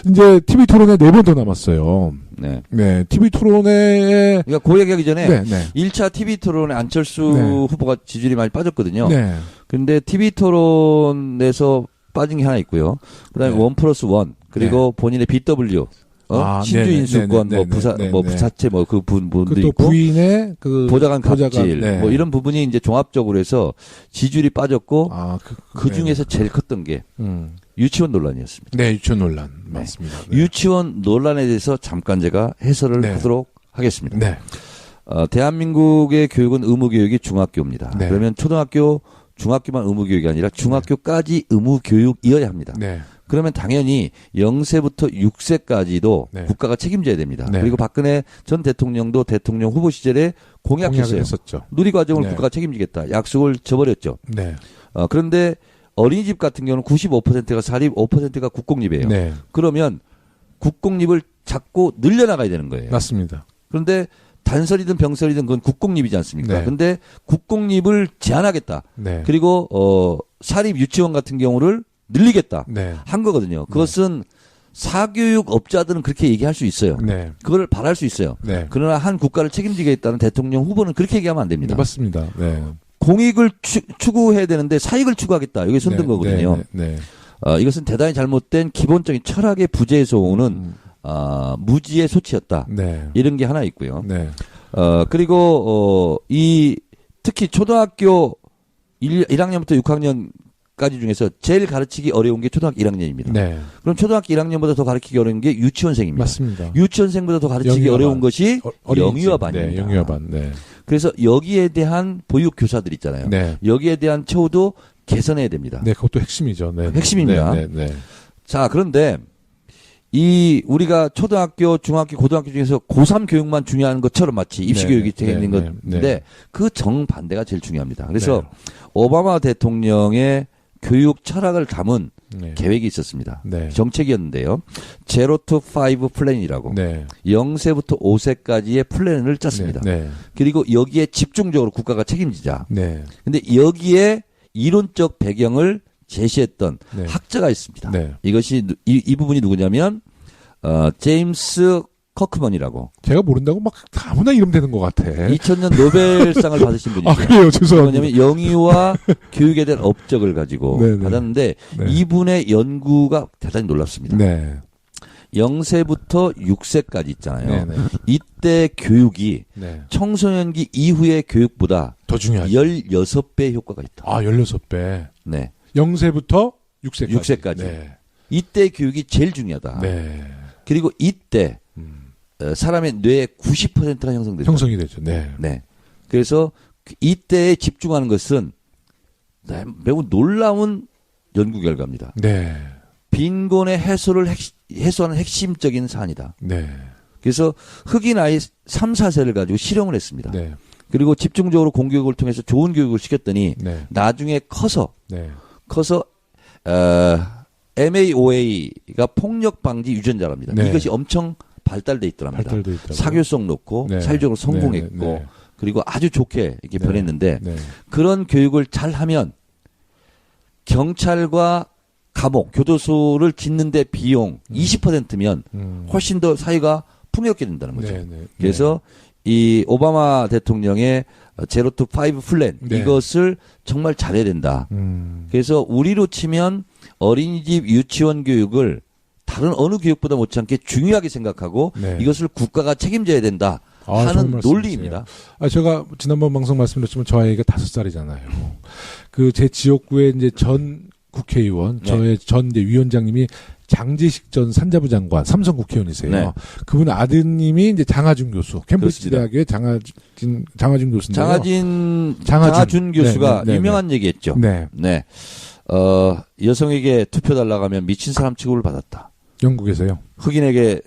Speaker 5: 이제 TV 토론에 4번 더 남았어요.
Speaker 3: 네.
Speaker 5: 네. TV 토론에
Speaker 3: 그러니까 그 얘기하기 전에
Speaker 5: 네.
Speaker 3: 1차 TV 토론에 안철수
Speaker 5: 네.
Speaker 3: 후보가 지지율이 많이 빠졌거든요.
Speaker 5: 네.
Speaker 3: 근데 TV 토론에서 빠진 게 하나 있고요. 그다음에
Speaker 5: 네.
Speaker 3: 1+1 그리고 본인의 BW 신주
Speaker 5: 네네,
Speaker 3: 인수권
Speaker 5: 네네, 네네.
Speaker 3: 부사채 그 분도
Speaker 5: 또
Speaker 3: 있고
Speaker 5: 부인의
Speaker 3: 보좌관 갑질
Speaker 5: 네.
Speaker 3: 이런 부분이 이제 종합적으로 해서 지지율이 빠졌고 그 중에서
Speaker 5: 네.
Speaker 3: 제일 컸던 게 유치원 논란이었습니다.
Speaker 5: 네, 유치원 논란 맞습니다. 네.
Speaker 3: 유치원 논란에 대해서 잠깐 제가 해설을
Speaker 5: 네.
Speaker 3: 하도록 하겠습니다.
Speaker 5: 네.
Speaker 3: 대한민국의 교육은 의무교육이 중학교입니다.
Speaker 5: 네.
Speaker 3: 그러면 초등학교, 중학교만 의무교육이 아니라 중학교까지 의무교육이어야 합니다.
Speaker 5: 네. 그러면 당연히 0세부터 6세까지도
Speaker 3: 네.
Speaker 5: 국가가 책임져야 됩니다.
Speaker 3: 네.
Speaker 5: 그리고 박근혜 전 대통령도 대통령 후보 시절에
Speaker 3: 공약을
Speaker 5: 공약했어요.
Speaker 3: 했었죠.
Speaker 5: 누리과정을
Speaker 3: 네.
Speaker 5: 국가가 책임지겠다. 약속을 저버렸죠.
Speaker 3: 네.
Speaker 5: 그런데 어린이집 같은 경우는 95%가 사립, 5%가 국공립이에요.
Speaker 3: 네.
Speaker 5: 그러면 국공립을 자꾸 늘려나가야 되는 거예요.
Speaker 3: 맞습니다.
Speaker 5: 그런데 단설이든 병설이든 그건 국공립이지 않습니까?
Speaker 3: 네.
Speaker 5: 근데 국공립을 제한하겠다.
Speaker 3: 네.
Speaker 5: 그리고 사립 유치원 같은 경우를 늘리겠다.
Speaker 3: 네.
Speaker 5: 한 거거든요. 그것은 사교육업자들은 그렇게 얘기할 수 있어요.
Speaker 3: 네.
Speaker 5: 그걸 바랄 수 있어요.
Speaker 3: 네.
Speaker 5: 그러나 한 국가를 책임지겠다는 대통령 후보는 그렇게 얘기하면 안 됩니다.
Speaker 3: 맞습니다. 네.
Speaker 5: 공익을 추구해야 되는데 사익을 추구하겠다. 이게 손든
Speaker 3: 네.
Speaker 5: 거거든요.
Speaker 3: 네. 네.
Speaker 5: 이것은 대단히 잘못된 기본적인 철학의 부재에서 오는 무지의 소치였다.
Speaker 3: 네.
Speaker 5: 이런 게 하나 있고요.
Speaker 3: 네.
Speaker 5: 그리고 특히 초등학교 1학년부터 6학년까지 중에서 제일 가르치기 어려운 게 초등학교 1학년입니다.
Speaker 3: 네.
Speaker 5: 그럼 초등학교 1학년보다 더 가르치기 어려운 게 유치원생입니다.
Speaker 3: 맞습니다.
Speaker 5: 유치원생보다 더 가르치기
Speaker 3: 영유아반.
Speaker 5: 어려운 것이
Speaker 3: 어린이집.
Speaker 5: 영유아반입니다.
Speaker 3: 네. 영유아반. 네.
Speaker 5: 그래서 여기에 대한 보육 교사들 있잖아요.
Speaker 3: 네.
Speaker 5: 여기에 대한 처우도 개선해야 됩니다.
Speaker 3: 네, 그것도 핵심이죠. 네.
Speaker 5: 핵심입니다.
Speaker 3: 네. 네. 네.
Speaker 5: 자, 그런데 우리가 초등학교, 중학교, 고등학교 중에서 고3 교육만 중요한 것처럼 마치 입시
Speaker 3: 네,
Speaker 5: 교육이
Speaker 3: 네,
Speaker 5: 되어 있는
Speaker 3: 네,
Speaker 5: 건데
Speaker 3: 네.
Speaker 5: 그 정반대가 제일 중요합니다. 그래서
Speaker 3: 네.
Speaker 5: 오바마 대통령의 교육 철학을 담은
Speaker 3: 네.
Speaker 5: 계획이 있었습니다.
Speaker 3: 네.
Speaker 5: 정책이었는데요. 제로 투 파이브 플랜이라고
Speaker 3: 네.
Speaker 5: 0세부터 5세까지의 플랜을 짰습니다.
Speaker 3: 네.
Speaker 5: 그리고 여기에 집중적으로 국가가 책임지자.
Speaker 3: 네.
Speaker 5: 근데 여기에 이론적 배경을 제시했던
Speaker 3: 네.
Speaker 5: 학자가 있습니다.
Speaker 3: 네.
Speaker 5: 이것이 이 부분이 누구냐면 제임스 커크먼이라고
Speaker 3: 제가 모른다고 막 아무나 이름 되는 것 같아.
Speaker 5: 2000년 노벨상을 받으신 분이죠.
Speaker 3: 아, 그래요. 죄송합니다.
Speaker 5: 뭐냐면 영유아 교육에 대한 업적을 가지고
Speaker 3: 네네.
Speaker 5: 받았는데
Speaker 3: 네.
Speaker 5: 이분의 연구가 대단히 놀랍습니다.
Speaker 3: 네.
Speaker 5: 0세부터 6세까지 있잖아요.
Speaker 3: 네.
Speaker 5: 이때 교육이
Speaker 3: 네.
Speaker 5: 청소년기 이후의 교육보다
Speaker 3: 더 중요하죠.
Speaker 5: 16배 효과가 있다.
Speaker 3: 아, 16배.
Speaker 5: 네.
Speaker 3: 0세부터 6세까지.
Speaker 5: 6세까지.
Speaker 3: 네.
Speaker 5: 이때 교육이 제일 중요하다.
Speaker 3: 네.
Speaker 5: 그리고 이때
Speaker 3: 음.
Speaker 5: 사람의 뇌의 90%가 형성되죠.
Speaker 3: 형성이 되죠. 네.
Speaker 5: 네. 그래서 이때에 집중하는 것은 매우 놀라운 연구 결과입니다.
Speaker 3: 네.
Speaker 5: 빈곤의 해소하는 핵심적인 사안이다.
Speaker 3: 네.
Speaker 5: 그래서 흑인 아이 3, 4세를 가지고 실험을 했습니다.
Speaker 3: 네.
Speaker 5: 그리고 집중적으로 공교육을 통해서 좋은 교육을 시켰더니
Speaker 3: 네.
Speaker 5: 나중에 커서
Speaker 3: 네.
Speaker 5: MAOA가 폭력 방지 유전자랍니다.
Speaker 3: 네.
Speaker 5: 이것이 엄청 발달돼 있더랍니다.
Speaker 3: 발달돼 있다고.
Speaker 5: 사교성 높고
Speaker 3: 네.
Speaker 5: 사회적으로 성공했고
Speaker 3: 네. 네.
Speaker 5: 그리고 아주 좋게 이렇게
Speaker 3: 네.
Speaker 5: 변했는데
Speaker 3: 네.
Speaker 5: 그런 교육을 잘 하면 경찰과 감옥, 교도소를 짓는데 비용 20%면 훨씬 더 사회가 풍요롭게 된다는 거죠.
Speaker 3: 네. 네.
Speaker 5: 그래서 이 오바마 대통령의 제로 투 파이브 플랜
Speaker 3: 네.
Speaker 5: 이것을 정말 잘해야 된다.
Speaker 3: 네.
Speaker 5: 그래서 우리로 치면 어린이집 유치원 교육을 다른 어느 교육보다 못지않게 중요하게 생각하고
Speaker 3: 네.
Speaker 5: 이것을 국가가 책임져야 된다
Speaker 3: 아,
Speaker 5: 하는
Speaker 3: 좋은 말씀이세요.
Speaker 5: 논리입니다.
Speaker 3: 아, 제가 지난번 방송 말씀드렸지만 저 아이가 5살이잖아요. 그 제 지역구의 이제 전 국회의원,
Speaker 5: 네.
Speaker 3: 저의 전 이제 위원장님이 장제식 전 산자부 장관, 삼성 국회의원이세요.
Speaker 5: 네.
Speaker 3: 그분 아드님이 이제 장하준 교수, 캠브리지
Speaker 5: 그렇습니다.
Speaker 3: 대학의 장하준 교수인데요.
Speaker 5: 장하준 교수가
Speaker 3: 네, 네, 네,
Speaker 5: 유명한 얘기했죠.
Speaker 3: 네.
Speaker 5: 네. 여성에게 투표 달라고 하면 미친 사람 취급을 받았다.
Speaker 3: 영국에서요.
Speaker 5: 흑인에게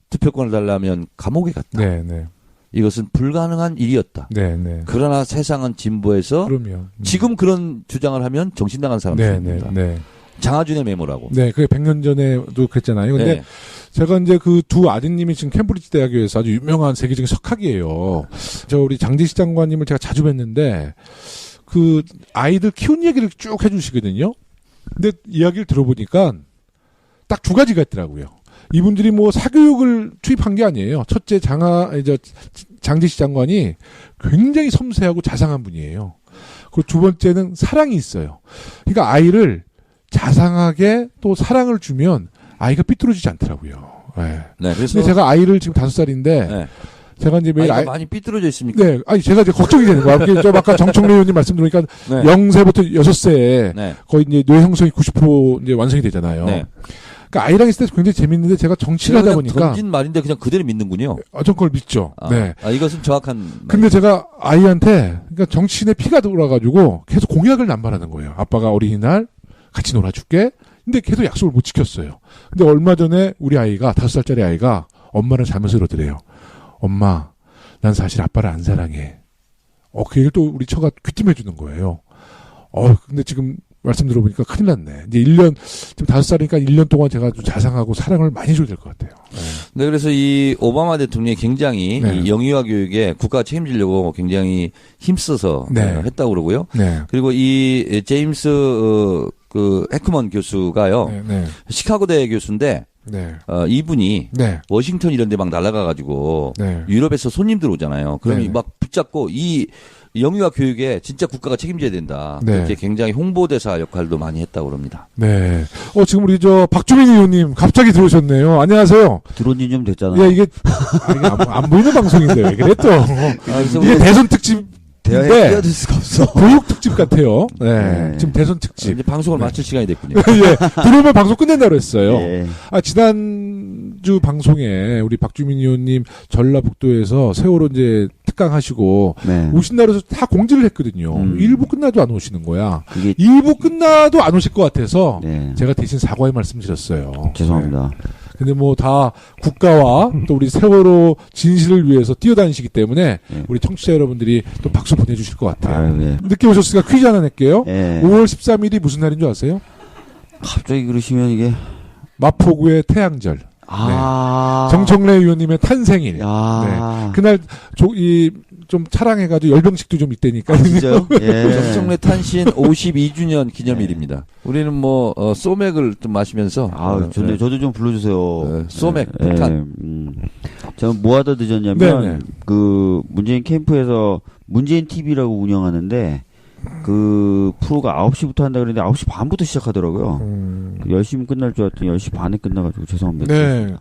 Speaker 5: 투표권을 달라면 감옥에 갔다.
Speaker 3: 네, 네.
Speaker 5: 이것은 불가능한 일이었다.
Speaker 3: 네, 네.
Speaker 5: 그러나 세상은 진보해서
Speaker 3: 그럼요.
Speaker 5: 지금 그런 주장을 하면 정신 나간 사람
Speaker 3: 네, 네,
Speaker 5: 취급입니다.
Speaker 3: 네.
Speaker 5: 장하준의 메모라고.
Speaker 3: 네, 그게 100년 전에도 그랬잖아요. 근데
Speaker 5: 네.
Speaker 3: 제가 이제 그 두 아드님이 지금 캠브리지 대학교에서 아주 유명한 세계적인 석학이에요. 저 우리 장제식 장관님을 제가 자주 뵀는데 그 아이들 키운 얘기를 쭉 해주시거든요. 근데 이야기를 들어보니까 딱 두 가지가 있더라고요. 이분들이 뭐 사교육을 투입한 게 아니에요. 첫째 장제식 장관이 굉장히 섬세하고 자상한 분이에요. 그리고 두 번째는 사랑이 있어요. 그러니까 아이를 자상하게 또 사랑을 주면 아이가 삐뚤어지지 않더라고요. 네.
Speaker 5: 네, 그래서
Speaker 3: 근데 제가 아이를 지금 5살인데
Speaker 5: 네.
Speaker 3: 제가 이제 매일
Speaker 5: 아이가 많이 삐뚤어져 있습니까?
Speaker 3: 네, 아니 제가 이제 걱정이 되는 거야. 저 아까 정청래 의원님 말씀 들으니까
Speaker 5: 네.
Speaker 3: 0세부터 6세에
Speaker 5: 네.
Speaker 3: 거의 이제 뇌 형성이 90% 이제 완성이 되잖아요.
Speaker 5: 네.
Speaker 3: 그러니까 아이랑 있을 때 굉장히 재밌는데 제가 정치를 하다
Speaker 5: 그냥
Speaker 3: 보니까
Speaker 5: 던진 말인데 그냥 그대로 믿는군요.
Speaker 3: 전 그걸 믿죠. 네.
Speaker 5: 이것은 정확한.
Speaker 3: 근데 제가 아이한테 그러니까 정치인의 피가 돌아가지고 계속 공약을 남발하는 거예요. 아빠가 어린이날 같이 놀아줄게. 근데 계속 약속을 못 지켰어요. 근데 얼마 전에 우리 아이가 5살짜리 아이가 엄마를 잘못을 얻으래요. 엄마, 난 사실 아빠를 안 사랑해. 그 얘기를 또 우리 처가 귀띔해 주는 거예요. 근데 지금 말씀 들어보니까 큰일 났네. 이제 1년, 지금 5살이니까 1년 동안 제가 좀 자상하고 사랑을 많이 줘야 될 것 같아요.
Speaker 4: 네, 그래서 이 오바마 대통령이 굉장히
Speaker 3: 네.
Speaker 4: 이 영유아 교육에 국가가 책임지려고 굉장히 힘써서
Speaker 3: 네.
Speaker 4: 했다고 그러고요.
Speaker 3: 네.
Speaker 4: 그리고 이 제임스 그 해크먼 교수가요.
Speaker 3: 네. 네.
Speaker 4: 시카고대 교수인데
Speaker 3: 네.
Speaker 4: 이분이
Speaker 3: 네.
Speaker 4: 워싱턴 이런 데 막 날아가가지고
Speaker 3: 네.
Speaker 4: 유럽에서 손님들 오잖아요. 그러면
Speaker 3: 네.
Speaker 4: 막 붙잡고 이 영유아 교육에 진짜 국가가 책임져야 된다.
Speaker 3: 네.
Speaker 4: 그렇게 굉장히 홍보대사 역할도 많이 했다고 그럽니다.
Speaker 3: 네. 지금 우리 박주민 의원님 갑자기 들어오셨네요. 안녕하세요.
Speaker 6: 들어온 지 좀 됐잖아요.
Speaker 3: 야, 이게 안 보이는 방송인데 왜 그래 또.
Speaker 4: 그래서
Speaker 3: 이게 대선 특집.
Speaker 6: 대화에
Speaker 3: 네.
Speaker 6: 끼어들 수가 없어.
Speaker 3: 교육 특집 같아요. 네.
Speaker 6: 네.
Speaker 3: 지금 대선 특집.
Speaker 4: 이제 방송을 마칠 시간이 됐군요.
Speaker 3: 예. 들어오면 방송 끝낸다고 했어요.
Speaker 6: 네.
Speaker 3: 지난주 방송에 우리 박주민 의원님 전라북도에서 세월호 이제 특강하시고
Speaker 6: 네.
Speaker 3: 오신다고 해서 다 공지를 했거든요. 1부 끝나도 안 오시는 거야.
Speaker 6: 그게
Speaker 3: 2부 끝나도 안 오실 것 같아서
Speaker 6: 네.
Speaker 3: 제가 대신 사과의 말씀 드렸어요.
Speaker 6: 죄송합니다.
Speaker 3: 네. 근데 뭐 다 국가와 또 우리 세월호 진실을 위해서 뛰어다니시기 때문에
Speaker 6: 네.
Speaker 3: 우리 청취자 여러분들이 또 박수 보내주실 것 같아요.
Speaker 6: 아유, 네.
Speaker 3: 늦게 오셨으니까 퀴즈 하나 낼게요.
Speaker 6: 네.
Speaker 3: 5월 13일이 무슨 날인 줄 아세요?
Speaker 6: 갑자기 그러시면 이게
Speaker 3: 마포구의 태양절.
Speaker 6: 아.
Speaker 3: 정청래 의원님의 탄생일.
Speaker 6: 야.
Speaker 3: 그날 좀 차량해가지고 열병식도 좀 있다니까.
Speaker 6: 진짜요? 예.
Speaker 4: 정청래 탄신 52주년 기념일입니다. 우리는 뭐 소맥을 좀 마시면서
Speaker 6: 아, 좋네. 저도 좀 불러주세요.
Speaker 4: 소맥,
Speaker 6: 예.
Speaker 4: 폭탄.
Speaker 6: 저는 뭐 하다 늦었냐면,
Speaker 3: 네네.
Speaker 6: 그, 문재인 캠프에서 문재인 TV라고 운영하는데, 그 프로가 9시부터 한다 그랬는데 9시 반부터 시작하더라고요. 열심히 끝날 줄 알았더니 10시 반에 끝나가지고 죄송합니다.
Speaker 3: 네.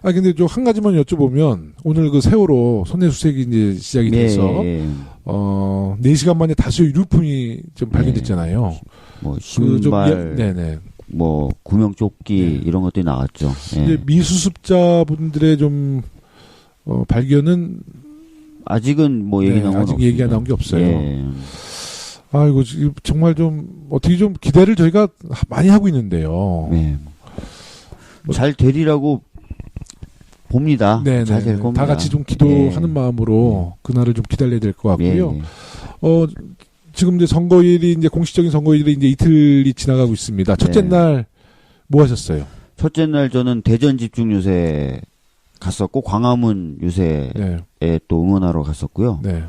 Speaker 3: 근데 좀 한 가지만 여쭤보면, 오늘 그 세월호 손해수색이 이제 시작이 돼서,
Speaker 6: 예.
Speaker 3: 4시간 만에 다수의 유류품이 좀 발견됐잖아요.
Speaker 6: 뭐,
Speaker 3: 좀
Speaker 6: 신발,
Speaker 3: 네네.
Speaker 6: 뭐, 구명조끼,
Speaker 3: 네.
Speaker 6: 이런 것들이 나왔죠. 예.
Speaker 3: 이제 미수습자분들의 좀, 발견은,
Speaker 6: 아직은 뭐 얘기 나온 건
Speaker 3: 아직
Speaker 6: 없습니다.
Speaker 3: 얘기가 나온 게 없어요.
Speaker 6: 예.
Speaker 3: 아이고, 정말 좀, 어떻게 좀 기대를 저희가 많이 하고 있는데요.
Speaker 6: 네.
Speaker 3: 뭐-
Speaker 6: 잘 되리라고 봅니다.
Speaker 3: 네네.
Speaker 6: 잘 될 겁니다.
Speaker 3: 다 같이 좀 기도하는
Speaker 6: 예.
Speaker 3: 마음으로 그날을 좀 기다려야 될 것
Speaker 6: 예,
Speaker 3: 같고요.
Speaker 6: 예.
Speaker 3: 지금 이제 선거일이 이제 공식적인 선거일이 이제 이틀이 지나가고 있습니다. 첫째
Speaker 6: 네.
Speaker 3: 날 뭐 하셨어요?
Speaker 6: 첫째 날 저는 대전 집중 유세 갔었고 광화문 유세에
Speaker 3: 네.
Speaker 6: 또 응원하러 갔었고요.
Speaker 3: 네.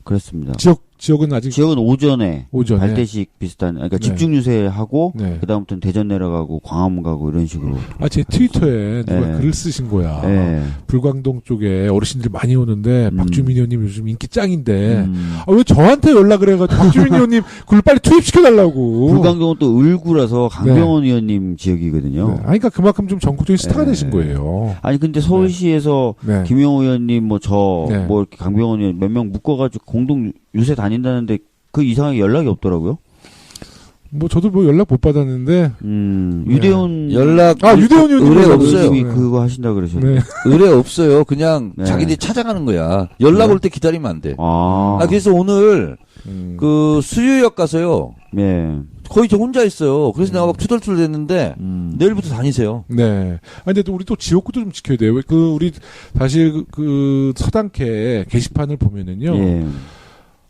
Speaker 6: 그랬습니다.
Speaker 3: 지역은 아직
Speaker 6: 지역은 오전에 발대식 비슷한 그러니까
Speaker 3: 네.
Speaker 6: 집중 유세하고
Speaker 3: 네.
Speaker 6: 그다음부터는 대전 내려가고 광화문 가고 이런 식으로.
Speaker 3: 제 트위터에 누가
Speaker 6: 네.
Speaker 3: 글을 쓰신 거야.
Speaker 6: 예.
Speaker 3: 불광동 쪽에 어르신들 많이 오는데 박주민 의원님 요즘 인기 짱인데
Speaker 6: 음.
Speaker 3: 왜 저한테 연락을 해가지고 박주민 의원님 그걸 빨리 투입시켜달라고.
Speaker 6: 불광동은 또 을구라서 강병원 의원님 지역이거든요.
Speaker 3: 네. 그러니까 그만큼 좀 전국적인 스타가
Speaker 6: 네.
Speaker 3: 되신 거예요.
Speaker 6: 아니 근데 서울시에서
Speaker 3: 네.
Speaker 6: 김용호 의원님 뭐
Speaker 3: 네.
Speaker 6: 이렇게 강병원 의원 몇 명 묶어가지고 공동 유세 다닌다는데 그 이상하게 연락이 없더라고요.
Speaker 3: 저도 연락 못 받았는데.
Speaker 6: 유대훈
Speaker 4: 연락
Speaker 3: 유대훈 의원님
Speaker 4: 의뢰 없어요.
Speaker 6: 의원님이 그거 하신다 그러셨는데.
Speaker 3: 네.
Speaker 4: 의뢰 없어요. 그냥
Speaker 6: 네.
Speaker 4: 자기들이 찾아가는 거야. 연락
Speaker 6: 네.
Speaker 4: 올 때 기다리면 안 돼.
Speaker 6: 아,
Speaker 4: 그래서 오늘 그 수유역 가서요.
Speaker 6: 네.
Speaker 4: 거의 저 혼자 있어요. 그래서 내가 막 투덜투덜 됐는데 내일부터 다니세요.
Speaker 3: 네. 근데 또 우리 또 지역구도 좀 지켜야 돼요. 우리 사실 그 서당캐 게시판을 보면은요.
Speaker 6: 예.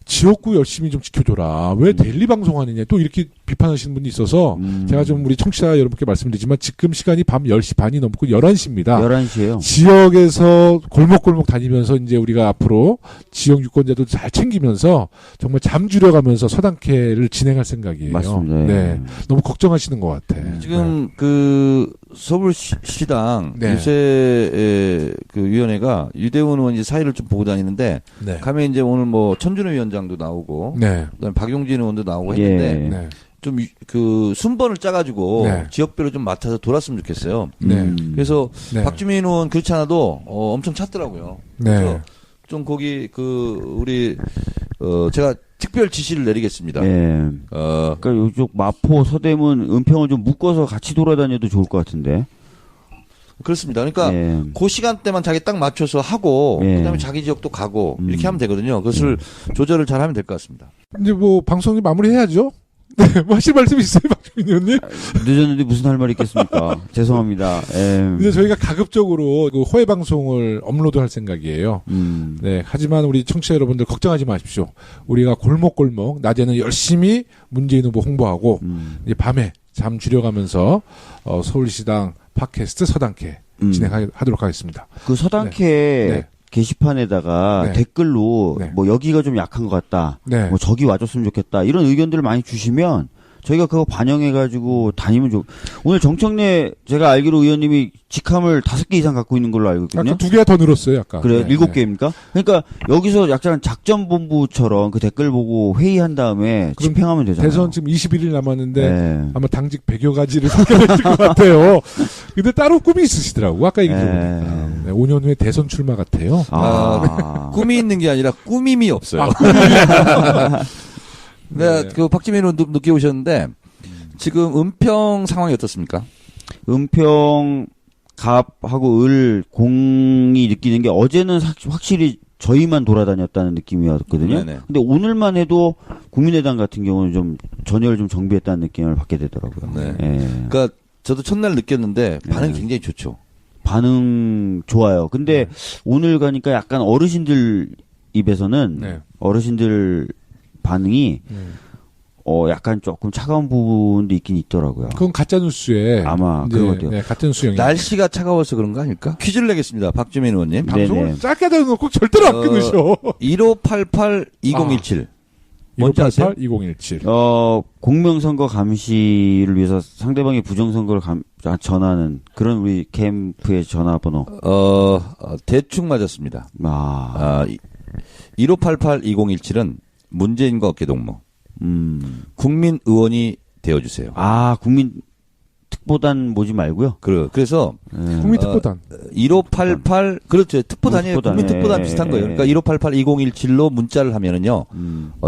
Speaker 3: 지역구 열심히 좀 지켜줘라. 왜 데일리 방송하느냐. 또 이렇게 비판하시는 분이 있어서 제가 좀 우리 청취자 여러분께 말씀드리지만 지금 시간이 밤 10시 반이 넘고 11시입니다.
Speaker 6: 11시에요.
Speaker 3: 지역에서 골목골목 다니면서 이제 우리가 앞으로 지역 유권자도 잘 챙기면서 정말 잠 줄여가면서 서당캐를 진행할 생각이에요.
Speaker 6: 맞습니다.
Speaker 3: 네. 너무 걱정하시는 것 같아.
Speaker 4: 지금 그 서울시당
Speaker 3: 네.
Speaker 4: 유세 그 위원회가 유대훈 의원이 사회를 좀 보고 다니는데
Speaker 3: 네.
Speaker 4: 가면 이제 오늘 뭐 천준호 위원장도 나오고
Speaker 3: 네.
Speaker 4: 그다음에 박용진 의원도 나오고
Speaker 6: 예.
Speaker 4: 했는데
Speaker 3: 네.
Speaker 4: 좀 그 순번을 짜가지고
Speaker 3: 네.
Speaker 4: 지역별로 좀 맡아서 돌았으면 좋겠어요.
Speaker 3: 네.
Speaker 4: 그래서
Speaker 3: 네.
Speaker 4: 박주민 의원 그렇지 않아도 엄청 찾더라고요.
Speaker 3: 네.
Speaker 4: 그래서 좀 거기 우리 제가 특별 지시를 내리겠습니다.
Speaker 6: 예. 그러니까 이쪽 마포, 서대문, 은평을 좀 묶어서 같이 돌아다녀도 좋을 것 같은데.
Speaker 4: 그렇습니다. 그러니까
Speaker 6: 예.
Speaker 4: 그 시간대만 자기 딱 맞춰서 하고
Speaker 6: 예.
Speaker 4: 그다음에 자기 지역도 가고 이렇게 하면 되거든요. 그것을 조절을 잘 하면 될 것 같습니다.
Speaker 3: 이제 방송이 마무리해야죠. 뭐 하실 말씀 있어요, 박주민 의원님?
Speaker 6: 늦었는데 무슨 할 말이 있겠습니까? 죄송합니다.
Speaker 3: 이제 저희가 가급적으로 그 호해 방송을 업로드할 생각이에요. 네, 하지만 우리 청취자 여러분들 걱정하지 마십시오. 우리가 골목골목 낮에는 열심히 문재인 후보 홍보하고 이제 밤에 잠 줄여가면서 서울시당 팟캐스트 서당캐 진행하도록 하겠습니다.
Speaker 6: 그 서당캐
Speaker 3: 네.
Speaker 6: 게시판에다가
Speaker 3: 네.
Speaker 6: 댓글로
Speaker 3: 네.
Speaker 6: 뭐 여기가 좀 약한 것 같다.
Speaker 3: 네.
Speaker 6: 뭐 저기 와줬으면 좋겠다. 이런 의견들을 많이 주시면 저희가 그거 반영해가지고 다니면 오늘 정청래 제가 알기로 의원님이 직함을 5개 이상 갖고 있는 걸로 알고 있거든요.
Speaker 3: 아까 2개가 더 늘었어요, 아까.
Speaker 6: 그래요?
Speaker 3: 네,
Speaker 6: 7개입니까? 그러니까 여기서 약간 작전본부처럼 그 댓글 보고 회의한 다음에
Speaker 3: 그럼
Speaker 6: 집행하면 되잖아요.
Speaker 3: 대선 지금 21일 남았는데
Speaker 6: 네.
Speaker 3: 아마 당직 100여 가지를 생각하실 것 같아요. 근데 따로 꿈이 있으시더라고. 아까 얘기 들어보니까. 네, 5년 후에 대선 출마 같아요.
Speaker 4: 꿈이 있는 게 아니라 꾸밈이 없어요. 네,
Speaker 3: 네.
Speaker 4: 그 박지민 의원 늦게 오셨는데 지금 은평 상황이 어떻습니까?
Speaker 6: 은평 갑하고 을 공이 느끼는 게 어제는 확실히 저희만 돌아다녔다는 느낌이었거든요.
Speaker 4: 네네.
Speaker 6: 근데 오늘만 해도 국민의당 같은 경우는 좀 전열을 좀 정비했다는 느낌을 받게 되더라고요.
Speaker 4: 네.
Speaker 6: 예.
Speaker 4: 그러니까 저도 첫날 느꼈는데 반응이
Speaker 6: 네.
Speaker 4: 굉장히 좋죠.
Speaker 6: 반응 좋아요. 근데 오늘 가니까 약간 어르신들 입에서는
Speaker 3: 네.
Speaker 6: 어르신들 반응이 약간 조금 차가운 부분도 있긴 있더라고요.
Speaker 3: 그건 가짜뉴스에.
Speaker 6: 아마
Speaker 3: 이제,
Speaker 6: 그런 것 같아요.
Speaker 3: 네, 가짜뉴스 영향.
Speaker 4: 날씨가 차가워서 그런 거 아닐까? 퀴즈를 내겠습니다. 박주민 의원님.
Speaker 3: 방송을
Speaker 6: 네네.
Speaker 3: 짧게 대놓고 절대로 안 끊으셔.
Speaker 4: 1588-2017. 뭔지 아세요?
Speaker 3: 2017.
Speaker 6: 공명선거 감시를 위해서 상대방의 부정선거를 전하는 그런 우리 캠프의 전화번호.
Speaker 4: 대충 맞았습니다. 1588-2017은 문재인과 어깨동무. 국민 의원이 되어주세요.
Speaker 6: 국민 특보단 모지 말고요.
Speaker 4: 그래서
Speaker 3: 국민특보단.
Speaker 4: 1588 그렇죠. 특보단이에요.
Speaker 6: 특보단.
Speaker 4: 국민 특보단
Speaker 6: 예,
Speaker 4: 비슷한
Speaker 6: 예,
Speaker 4: 거예요. 그러니까 1588-2017로 문자를 하면은요.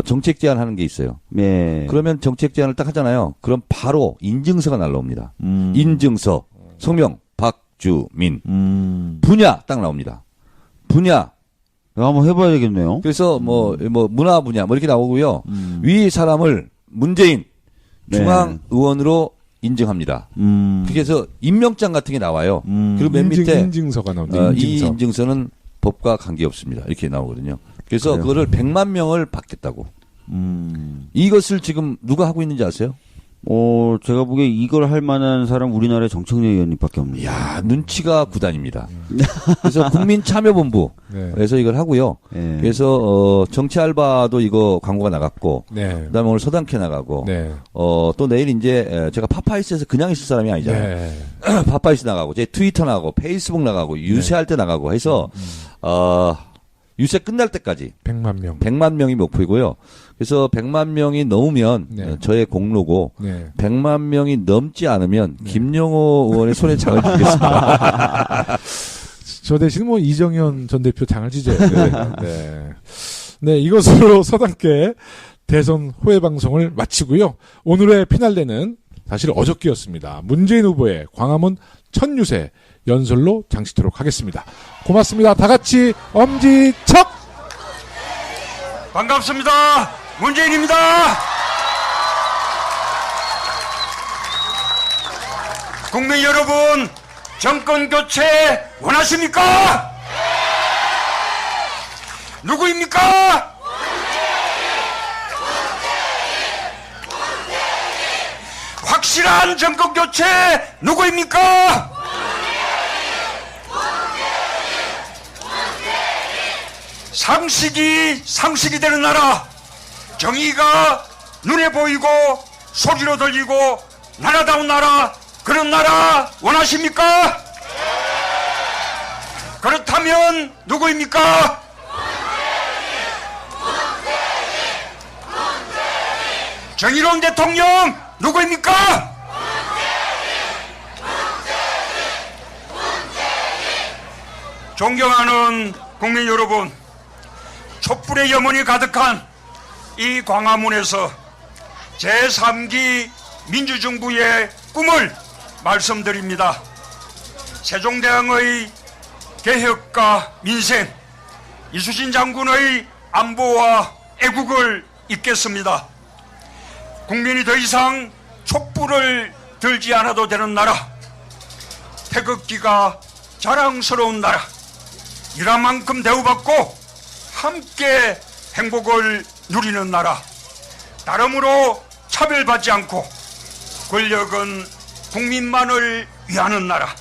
Speaker 4: 정책 제안하는 게 있어요.
Speaker 6: 네.
Speaker 4: 그러면 정책 제안을 딱 하잖아요. 그럼 바로 인증서가 날라옵니다. 인증서, 성명 박주민, 분야 딱 나옵니다. 분야.
Speaker 6: 한번 해봐야 되겠네요.
Speaker 4: 그래서 뭐 문화 분야 뭐 이렇게 나오고요. 위 사람을 문재인 중앙 의원으로 인증합니다. 그렇게 해서 임명장 같은 게 나와요. 그리고 맨 밑에
Speaker 3: 인증서가 나옵니다.
Speaker 4: 이 인증서는 법과 관계없습니다. 이렇게 나오거든요. 그래서
Speaker 6: 그래요?
Speaker 4: 그거를 100만 명을 받겠다고. 이것을 지금 누가 하고 있는지 아세요?
Speaker 6: 제가 보기에 이걸 할 만한 사람 우리나라의 정청래 의원님밖에 없네요.
Speaker 4: 이야, 눈치가 구단입니다. 그래서 국민참여본부.
Speaker 3: 네.
Speaker 4: 그래서 이걸 하고요.
Speaker 6: 네.
Speaker 4: 그래서 정치 알바도 이거 광고가 나갔고.
Speaker 3: 네.
Speaker 4: 그다음에 오늘 서당캐 나가고.
Speaker 3: 네.
Speaker 4: 또 내일 이제 제가 파파이스에서 그냥 있을 사람이 아니잖아요.
Speaker 3: 네.
Speaker 4: 파파이스 나가고, 제 트위터 나가고, 페이스북 나가고, 유세할 때 나가고 해서 유세 끝날 때까지
Speaker 3: 100만 명.
Speaker 4: 100만 명이 목표이고요. 그래서 100만 명이 넘으면
Speaker 3: 네.
Speaker 4: 저의 공로고
Speaker 3: 네.
Speaker 4: 100만 명이 넘지 않으면 김영호 의원의 손에 장을 쥐겠습니다.
Speaker 3: 저 대신 뭐 이정현 전 대표 장을 지져야 돼요. 네. 네, 이것으로 서당께 대선 호해 방송을 마치고요. 오늘의 피날레는 사실 어저께였습니다. 문재인 후보의 광화문 첫 유세 연설로 장식토록 하겠습니다. 고맙습니다. 다 같이 엄지척!
Speaker 7: 반갑습니다. 문재인입니다. 국민 여러분, 정권 교체 원하십니까? 누구입니까? 확실한 정권 교체 누구입니까? 상식이 되는 나라, 정의가 눈에 보이고 소리로 들리고 나라다운 나라, 그런 나라 원하십니까? 그렇다면 누구입니까? 정의로운 대통령 누구입니까? 존경하는 국민 여러분, 촛불의 염원이 가득한 이 광화문에서 제3기 민주정부의 꿈을 말씀드립니다. 세종대왕의 개혁과 민생, 이수신 장군의 안보와 애국을 잇겠습니다. 국민이 더 이상 촛불을 들지 않아도 되는 나라, 태극기가 자랑스러운 나라, 일한 만큼 대우받고 함께 행복을 누리는 나라, 다름으로 차별받지 않고 권력은 국민만을 위하는 나라.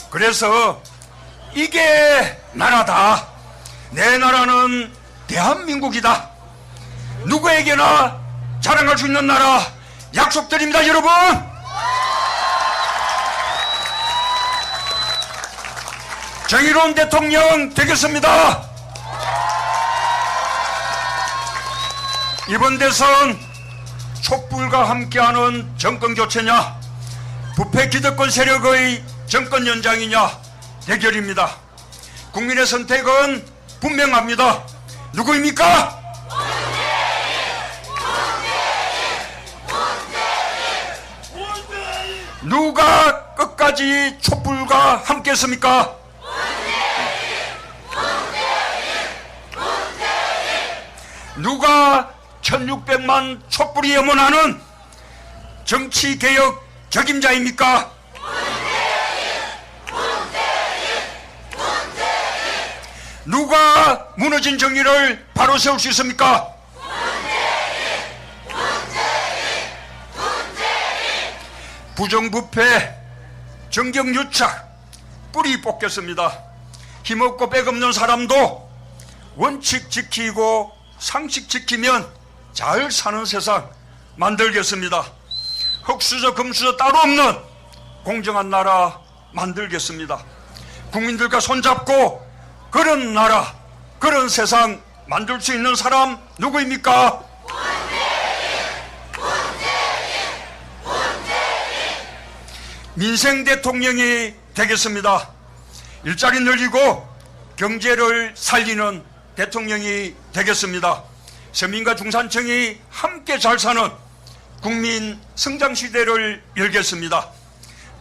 Speaker 7: 그래서 이게 나라다. 내 나라는 대한민국이다. 누구에게나 자랑할 수 있는 나라 약속드립니다, 여러분. 정의로운 대통령 되겠습니다. 이번 대선 촛불과 함께하는 정권 교체냐, 부패 기득권 세력의 정권 연장이냐 대결입니다. 국민의 선택은 분명합니다. 누구입니까? 누가 끝까지 촛불과 함께했습니까? 누가 1600만 촛불이 염원하는 정치개혁 적임자입니까? 누가 무너진 정의를 바로 세울 수 있습니까? 부정부패, 정경유착, 뿌리 뽑겠습니다. 힘없고 백없는 사람도 원칙 지키고 상식 지키면 잘 사는 세상 만들겠습니다. 흑수저 금수저 따로 없는 공정한 나라 만들겠습니다. 국민들과 손잡고 그런 나라, 그런 세상 만들 수 있는 사람 누구입니까? 민생 대통령이 되겠습니다. 일자리 늘리고 경제를 살리는 대통령이 되겠습니다. 서민과 중산층이 함께 잘 사는 국민 성장 시대를 열겠습니다.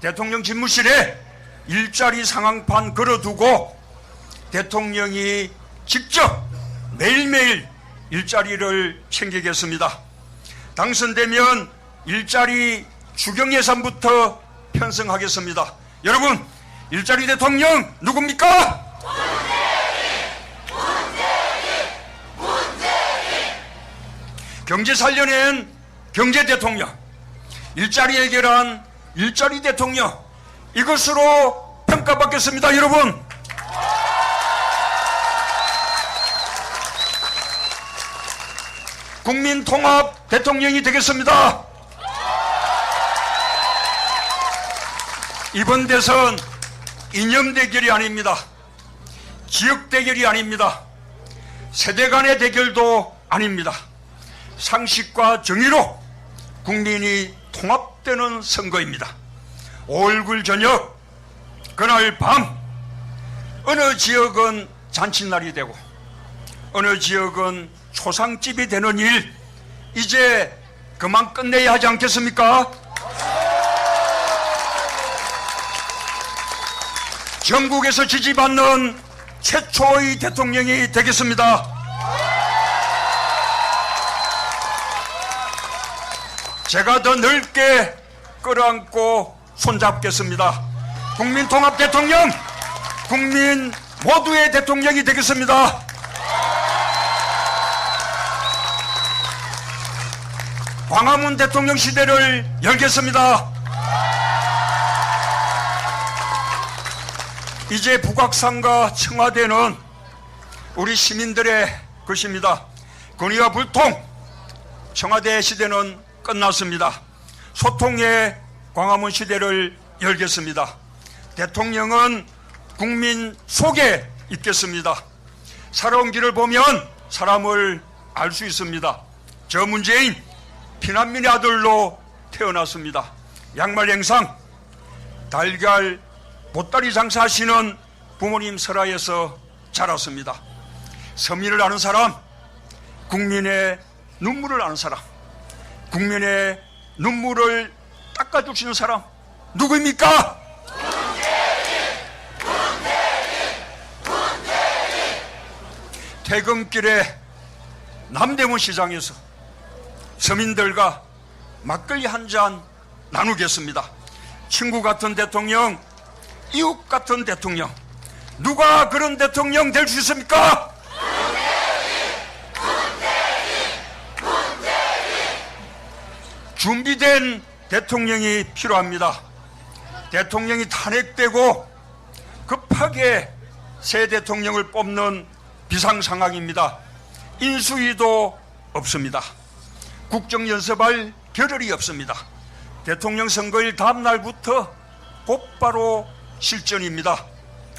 Speaker 7: 대통령 집무실에 일자리 상황판 걸어두고 대통령이 직접 매일매일 일자리를 챙기겠습니다. 당선되면 일자리 추경 예산부터 편성하겠습니다. 여러분, 일자리 대통령 누굽니까? 경제 살려낸 경제 대통령, 일자리 해결한 일자리 대통령, 이것으로 평가받겠습니다. 여러분, 국민 통합 대통령이 되겠습니다. 이번 대선 이념 대결이 아닙니다. 지역 대결이 아닙니다. 세대 간의 대결도 아닙니다. 상식과 정의로 국민이 통합되는 선거입니다. 5월 9일 저녁, 그날 밤, 어느 지역은 잔칫날이 되고 어느 지역은 초상집이 되는 일, 이제 그만 끝내야 하지 않겠습니까? 전국에서 지지받는 최초의 대통령이 되겠습니다. 제가 더 넓게 끌어안고 손잡겠습니다. 국민 통합 대통령, 국민 모두의 대통령이 되겠습니다. 광화문 대통령 시대를 열겠습니다. 이제 북악산과 청와대는 우리 시민들의 것입니다. 권위와 불통, 청와대 시대는 끝났습니다. 소통의 광화문 시대를 열겠습니다. 대통령은 국민 속에 있겠습니다. 살아온 길을 보면 사람을 알 수 있습니다. 저 문재인 피난민의 아들로 태어났습니다. 양말 행상, 달걀, 보따리 장사하시는 부모님 설화에서 자랐습니다. 서민을 아는 사람, 국민의 눈물을 아는 사람, 국민의 눈물을 닦아주시는 사람 누구입니까? 퇴근길에 남대문 시장에서 서민들과 막걸리 한 잔 나누겠습니다. 친구 같은 대통령, 이웃 같은 대통령, 누가 그런 대통령 될 수 있습니까? 준비된 대통령이 필요합니다. 대통령이 탄핵되고 급하게 새 대통령을 뽑는 비상상황입니다. 인수위도 없습니다. 국정연습할 겨를이 없습니다. 대통령 선거일 다음 날부터 곧바로 실전입니다.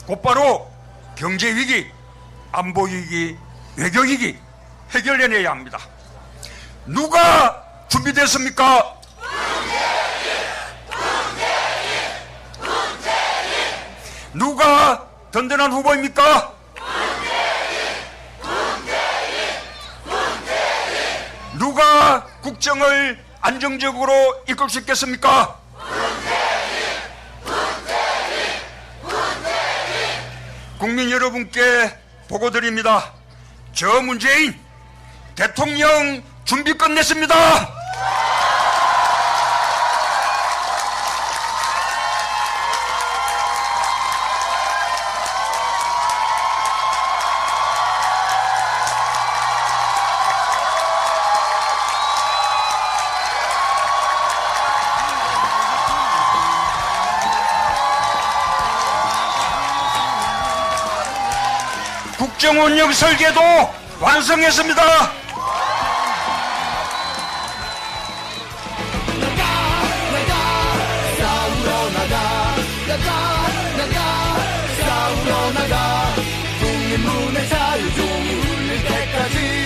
Speaker 7: 곧바로 경제위기, 안보위기, 외교위기 해결해내야 합니다. 누가 준비됐습니까? 누가 든든한 후보입니까? 누가 국정을 안정적으로 이끌 수 있겠습니까? 국민 여러분께 보고드립니다. 저 문재인 대통령 준비 끝냈습니다. 국정 운영 설계도 완성했습니다.
Speaker 8: 국민 문의 자유종이 울릴 때까지